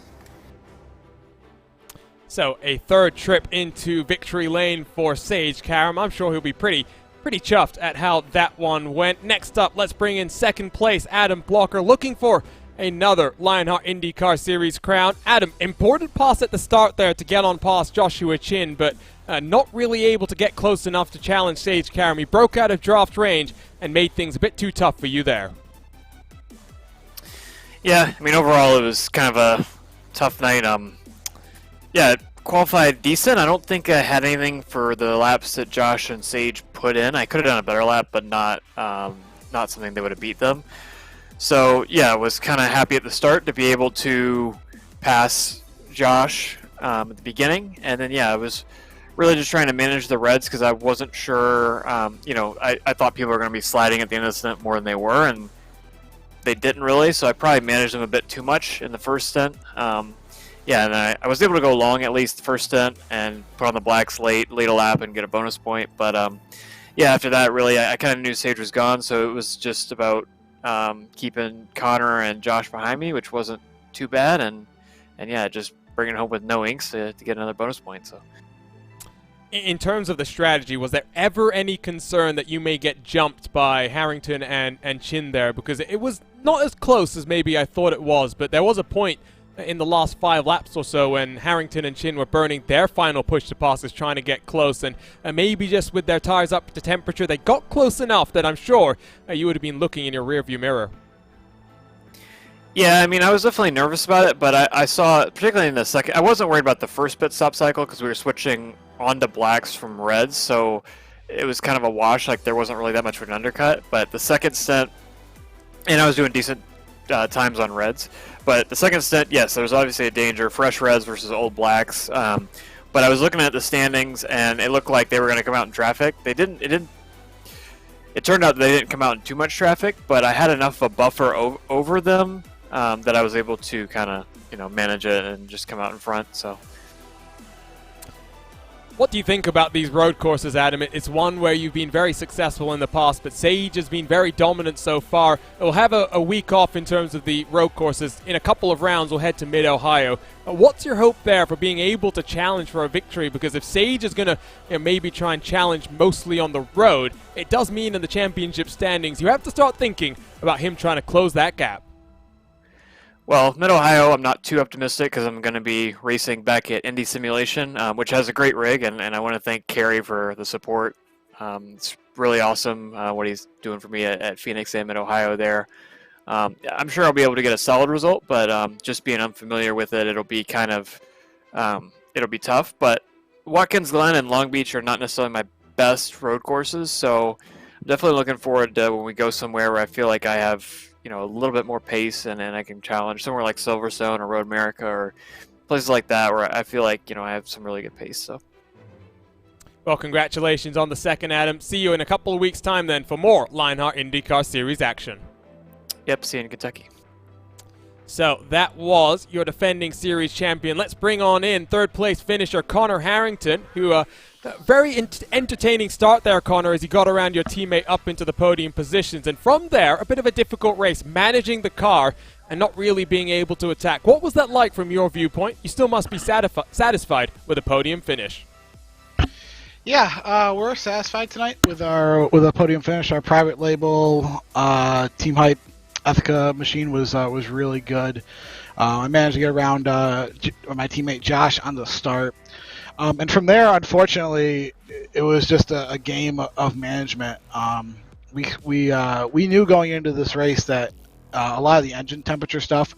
So a third trip into victory lane for Sage Karam. I'm sure he'll be pretty chuffed at how that one went. Next up, let's bring in second place Adam Blocker, looking for another Lionheart IndyCar Series crown. Adam, important pass at the start there to get on past Joshua Chin, but not really able to get close enough to challenge Sage Karam. He broke out of draft range and made things a bit too tough for you there. Yeah, I mean, overall it was kind of a tough night. Yeah, it qualified decent. I don't think I had anything for the laps that Josh and Sage put in. I could have done a better lap, but not something that would have beat them. So yeah, I was kind of happy at the start to be able to pass Josh at the beginning, and then yeah, I was really just trying to manage the reds because I wasn't sure. I thought people were going to be sliding at the end of the stint more than they were, and they didn't really. So I probably managed them a bit too much in the first stint. And I was able to go long at least the first stint and put on the blacks late a lap and get a bonus point. But after that, really, I kind of knew Sage was gone, so it was just about keeping Connor and Josh behind me, which wasn't too bad, and just bringing it home with no inks to get another bonus point. So. In terms of the strategy, was there ever any concern that you may get jumped by Harrington and Chin there? Because it was not as close as maybe I thought it was, but there was a point in the last 5 laps or so when Harrington and Chin were burning their final push to passes trying to get close, and maybe just with their tires up to temperature, they got close enough that I'm sure you would have been looking in your rearview mirror. Yeah, I mean, I was definitely nervous about it, but I saw, particularly in the second, I wasn't worried about the first pit stop cycle because we were switching onto blacks from reds, so it was kind of a wash, like there wasn't really that much of an undercut. But the second stint, and I was doing decent times on reds, but the second stint, yes, there was obviously a danger, fresh reds versus old blacks. But I was looking at the standings, and it looked like they were going to come out in traffic. It turned out they didn't come out in too much traffic, but I had enough of a buffer over them that I was able to kind of, manage it and just come out in front. So. What do you think about these road courses, Adam? It's one where you've been very successful in the past, but Sage has been very dominant so far. We'll have a week off in terms of the road courses. In a couple of rounds, we'll head to Mid-Ohio. What's your hope there for being able to challenge for a victory? Because if Sage is going to maybe try and challenge mostly on the road, it does mean in the championship standings, you have to start thinking about him trying to close that gap. Well, Mid-Ohio, I'm not too optimistic because I'm going to be racing back at Indy Simulation, which has a great rig, and I want to thank Kerry for the support. It's really awesome what he's doing for me at Phoenix and Mid-Ohio there. I'm sure I'll be able to get a solid result, but just being unfamiliar with it, it'll be kind of it'll be tough. But Watkins Glen and Long Beach are not necessarily my best road courses, so I'm definitely looking forward to when we go somewhere where I feel like I have a little bit more pace and I can challenge somewhere like Silverstone or Road America or places like that where I feel like, I have some really good pace. So. Well, congratulations on the second, Adam. See you in a couple of weeks' time then for more Lionheart IndyCar Series action. Yep, see you in Kentucky. So that was your defending series champion. Let's bring on in third place finisher Connor Harrington, who very entertaining start there, Connor, as he got around your teammate up into the podium positions. And from there, a bit of a difficult race, managing the car and not really being able to attack. What was that like from your viewpoint? You still must be satisfied with a podium finish. Yeah, we're satisfied tonight with a podium finish. Our private label Team Hype Ethica machine was really good. I managed to get around my teammate Josh on the start. And from there, unfortunately, it was just a game of management. We knew going into this race that a lot of the engine temperature stuff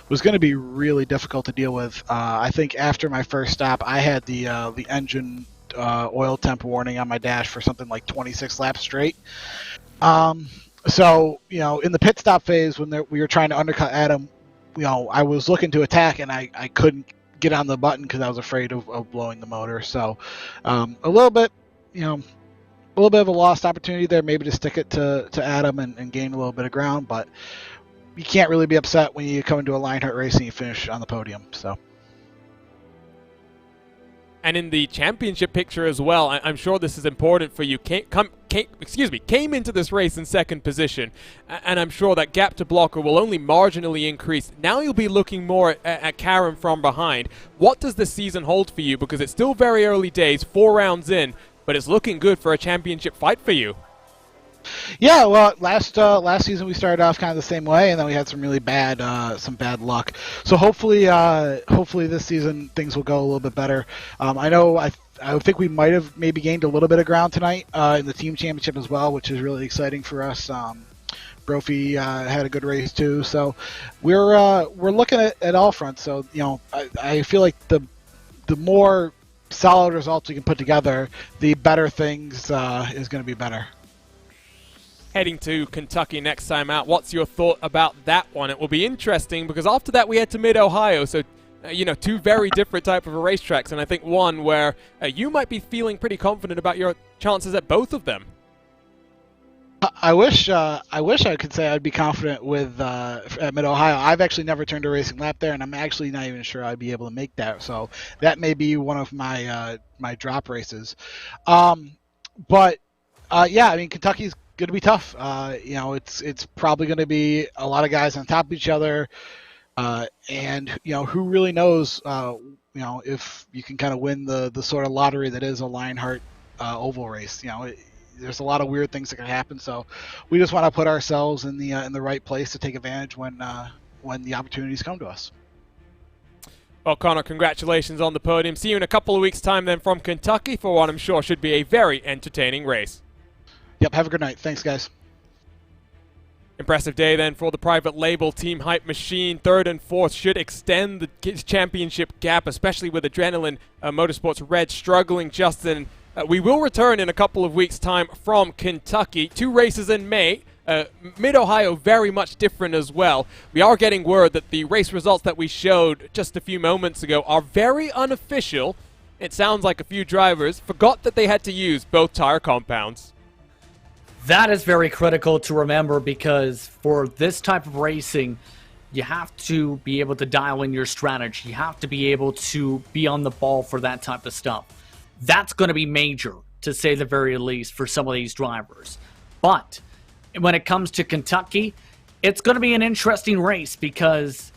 was going to be really difficult to deal with. I think after my first stop, I had the engine oil temp warning on my dash for something like 26 laps straight. So, in the pit stop phase when we were trying to undercut Adam, I was looking to attack and I couldn't get on the button because I was afraid of blowing the motor. So a little bit of a lost opportunity there, maybe to stick it to Adam and gain a little bit of ground, but you can't really be upset when you come into a Lionheart race and you finish on the podium. So. And in the championship picture as well, I'm sure this is important for you. Came into this race in second position, and I'm sure that gap to blocker will only marginally increase. Now you'll be looking more at Karen from behind. What does this season hold for you? Because it's still very early days, 4 rounds in, but it's looking good for a championship fight for you. Yeah, well, last season we started off kind of the same way, and then we had some really bad luck. So hopefully this season things will go a little bit better. I think we might have maybe gained a little bit of ground tonight in the team championship as well, which is really exciting for us. Brophy had a good race too, so we're looking at all fronts. So I feel like the more solid results we can put together, the better things is going to be better. Heading to Kentucky next time out. What's your thought about that one? It will be interesting because after that we head to Mid-Ohio, so two very different type of racetracks, and I think one where you might be feeling pretty confident about your chances at both of them. I wish I could say I'd be confident with at Mid-Ohio. I've actually never turned a racing lap there, and I'm actually not even sure I'd be able to make that. So that may be one of my my drop races. But yeah, I mean, Kentucky's going to be tough. It's probably going to be a lot of guys on top of each other, and who really knows if you can kind of win the sort of lottery that is a Lionheart oval race. There's a lot of weird things that can happen, so we just want to put ourselves in the right place to take advantage when the opportunities come to us. Well, Connor, congratulations on the podium. See you in a couple of weeks' time then from Kentucky for what I'm sure should be a very entertaining race. Yep, have a good night. Thanks, guys. Impressive day then for the private label Team Hype Machine. Third and fourth should extend the championship gap, especially with Adrenaline Motorsports Red struggling. Justin, we will return in a couple of weeks' time from Kentucky. 2 races in May. Mid-Ohio very much different as well. We are getting word that the race results that we showed just a few moments ago are very unofficial. It sounds like a few drivers forgot that they had to use both tire compounds. That is very critical to remember, because for this type of racing, you have to be able to dial in your strategy. You have to be able to be on the ball for that type of stuff. That's going to be major, to say the very least, for some of these drivers. But when it comes to Kentucky, it's going to be an interesting race, because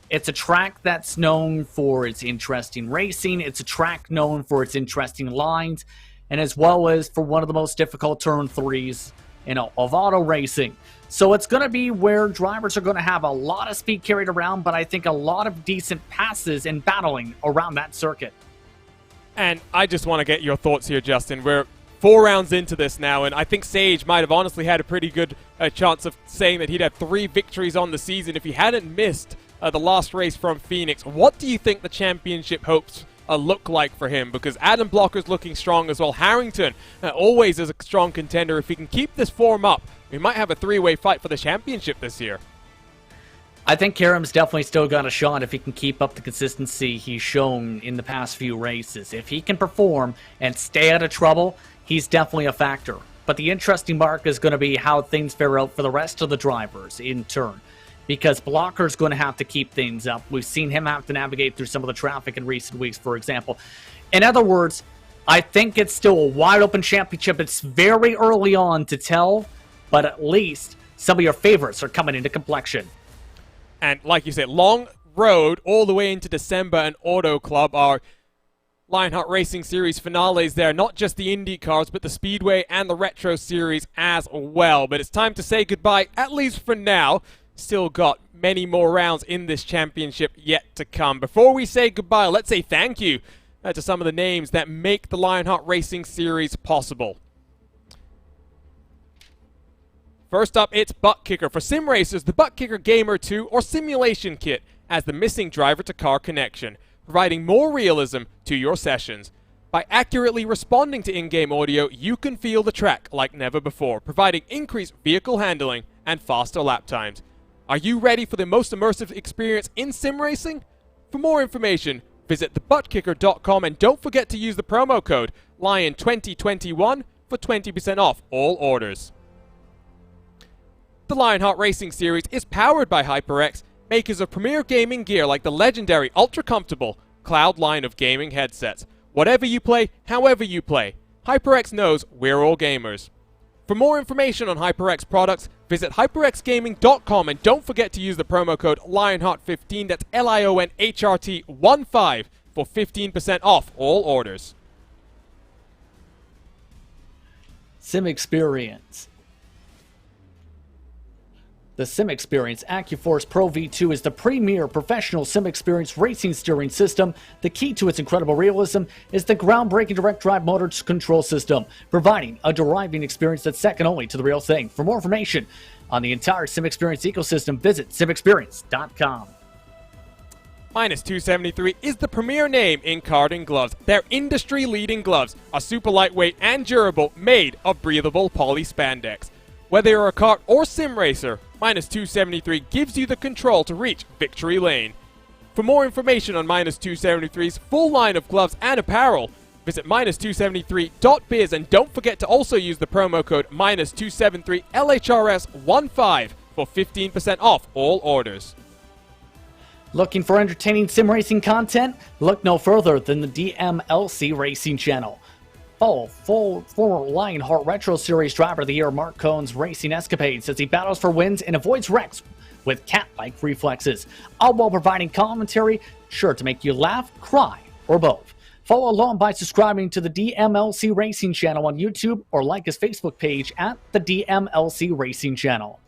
it's a track that's known for its interesting racing. It's a track known for its interesting lines, and as well as for one of the most difficult turn 3s of auto racing. So it's going to be where drivers are going to have a lot of speed carried around, but I think a lot of decent passes and battling around that circuit. And I just want to get your thoughts here, Justin. We're 4 rounds into this now, and I think Sage might have honestly had a pretty good chance of saying that he'd had 3 victories on the season if he hadn't missed the last race from Phoenix. What do you think the championship hopes look like for him? Because Adam Blocker's looking strong as well. Harrington always is a strong contender. If he can keep this form up, we might have a 3-way fight for the championship this year. I think Karam's definitely still got a shot if he can keep up the consistency he's shown in the past few races. If he can perform and stay out of trouble, he's definitely a factor. But the interesting mark is going to be how things fare out for the rest of the drivers in turn, because Blocker's going to have to keep things up. We've seen him have to navigate through some of the traffic in recent weeks, for example. In other words, I think it's still a wide-open championship. It's very early on to tell, but at least some of your favorites are coming into complexion. And like you said, long road all the way into December, and Auto Club are Lionheart Racing Series finales there. Not just the Indy cars, but the Speedway and the Retro Series as well. But it's time to say goodbye, at least for now. Still got many more rounds in this championship yet to come. Before we say goodbye, let's say thank you to some of the names that make the Lionheart Racing Series possible. First up, it's Buttkicker. For sim racers, the Buttkicker Gamer 2 or Simulation Kit as the missing driver-to-car connection, providing more realism to your sessions. By accurately responding to in-game audio, you can feel the track like never before, providing increased vehicle handling and faster lap times. Are you ready for the most immersive experience in sim racing? For more information, visit thebuttkicker.com, and don't forget to use the promo code LION2021 for 20% off all orders. The Lionheart Racing Series is powered by HyperX, makers of premier gaming gear like the legendary ultra-comfortable Cloud line of gaming headsets. Whatever you play, however you play, HyperX knows we're all gamers. For more information on HyperX products, visit hyperxgaming.com, and don't forget to use the promo code Lionheart15, that's LIONHRT15, for 15% off all orders. SimXperience. The SimXperience AccuForce Pro V2 is the premier professional SimXperience racing steering system. The key to its incredible realism is the groundbreaking direct drive motor control system, providing a driving experience that's second only to the real thing. For more information on the entire SimXperience ecosystem, visit simxperience.com. Minus 273 is the premier name in karting gloves. Their industry-leading gloves are super lightweight and durable, made of breathable poly spandex. Whether you're a kart or sim racer, Minus 273 gives you the control to reach victory lane. For more information on Minus 273's full line of gloves and apparel, visit minus273.biz, and don't forget to also use the promo code minus273LHRS15 for 15% off all orders. Looking for entertaining sim racing content? Look no further than the DMLC Racing channel. Follow former Lionheart Retro Series Driver of the Year Mark Cohn's racing escapades as he battles for wins and avoids wrecks with cat-like reflexes, all while providing commentary sure to make you laugh, cry, or both. Follow along by subscribing to the DMLC Racing channel on YouTube or like his Facebook page at the DMLC Racing channel.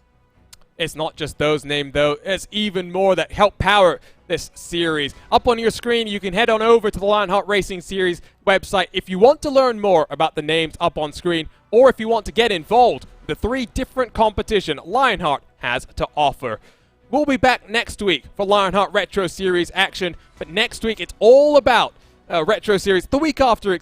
It's not just those named, though. There's even more that help power this series. Up on your screen, you can head on over to the Lionheart Racing Series website if you want to learn more about the names up on screen, or if you want to get involved with the 3 different competition Lionheart has to offer. We'll be back next week for Lionheart Retro Series action, but next week it's all about Retro Series. The week after,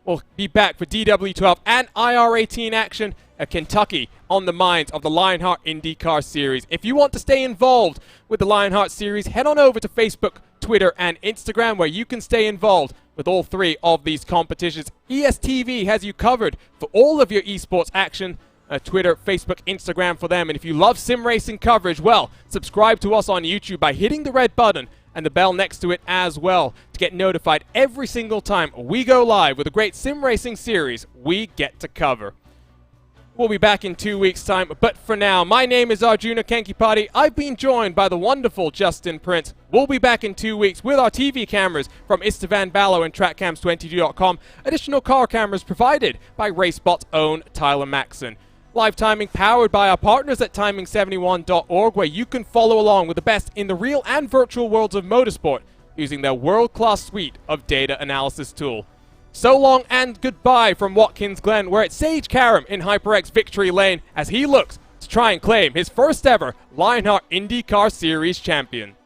we'll be back for DW12 and IR18 action at Kentucky on the minds of the Lionheart IndyCar Series. If you want to stay involved with the Lionheart Series, head on over to Facebook, Twitter, and Instagram, where you can stay involved with all 3 of these competitions. ESTV has you covered for all of your esports action. Twitter, Facebook, Instagram for them. And if you love sim racing coverage, well, subscribe to us on YouTube by hitting the red button and the bell next to it as well to get notified every single time we go live with a great sim racing series we get to cover. We'll be back in 2 weeks' time, but for now, my name is Arjuna Kenkipati. I've been joined by the wonderful Justin Prince. We'll be back in 2 weeks with our TV cameras from Istvan Ballo and TrackCams22.com. Additional car cameras provided by RaceBot's own Tyler Maxson. Live timing powered by our partners at timing71.org, where you can follow along with the best in the real and virtual worlds of motorsport using their world-class suite of data analysis tool. So long and goodbye from Watkins Glen. We're at Sage Karam in HyperX Victory Lane as he looks to try and claim his first ever Lionheart IndyCar Series champion.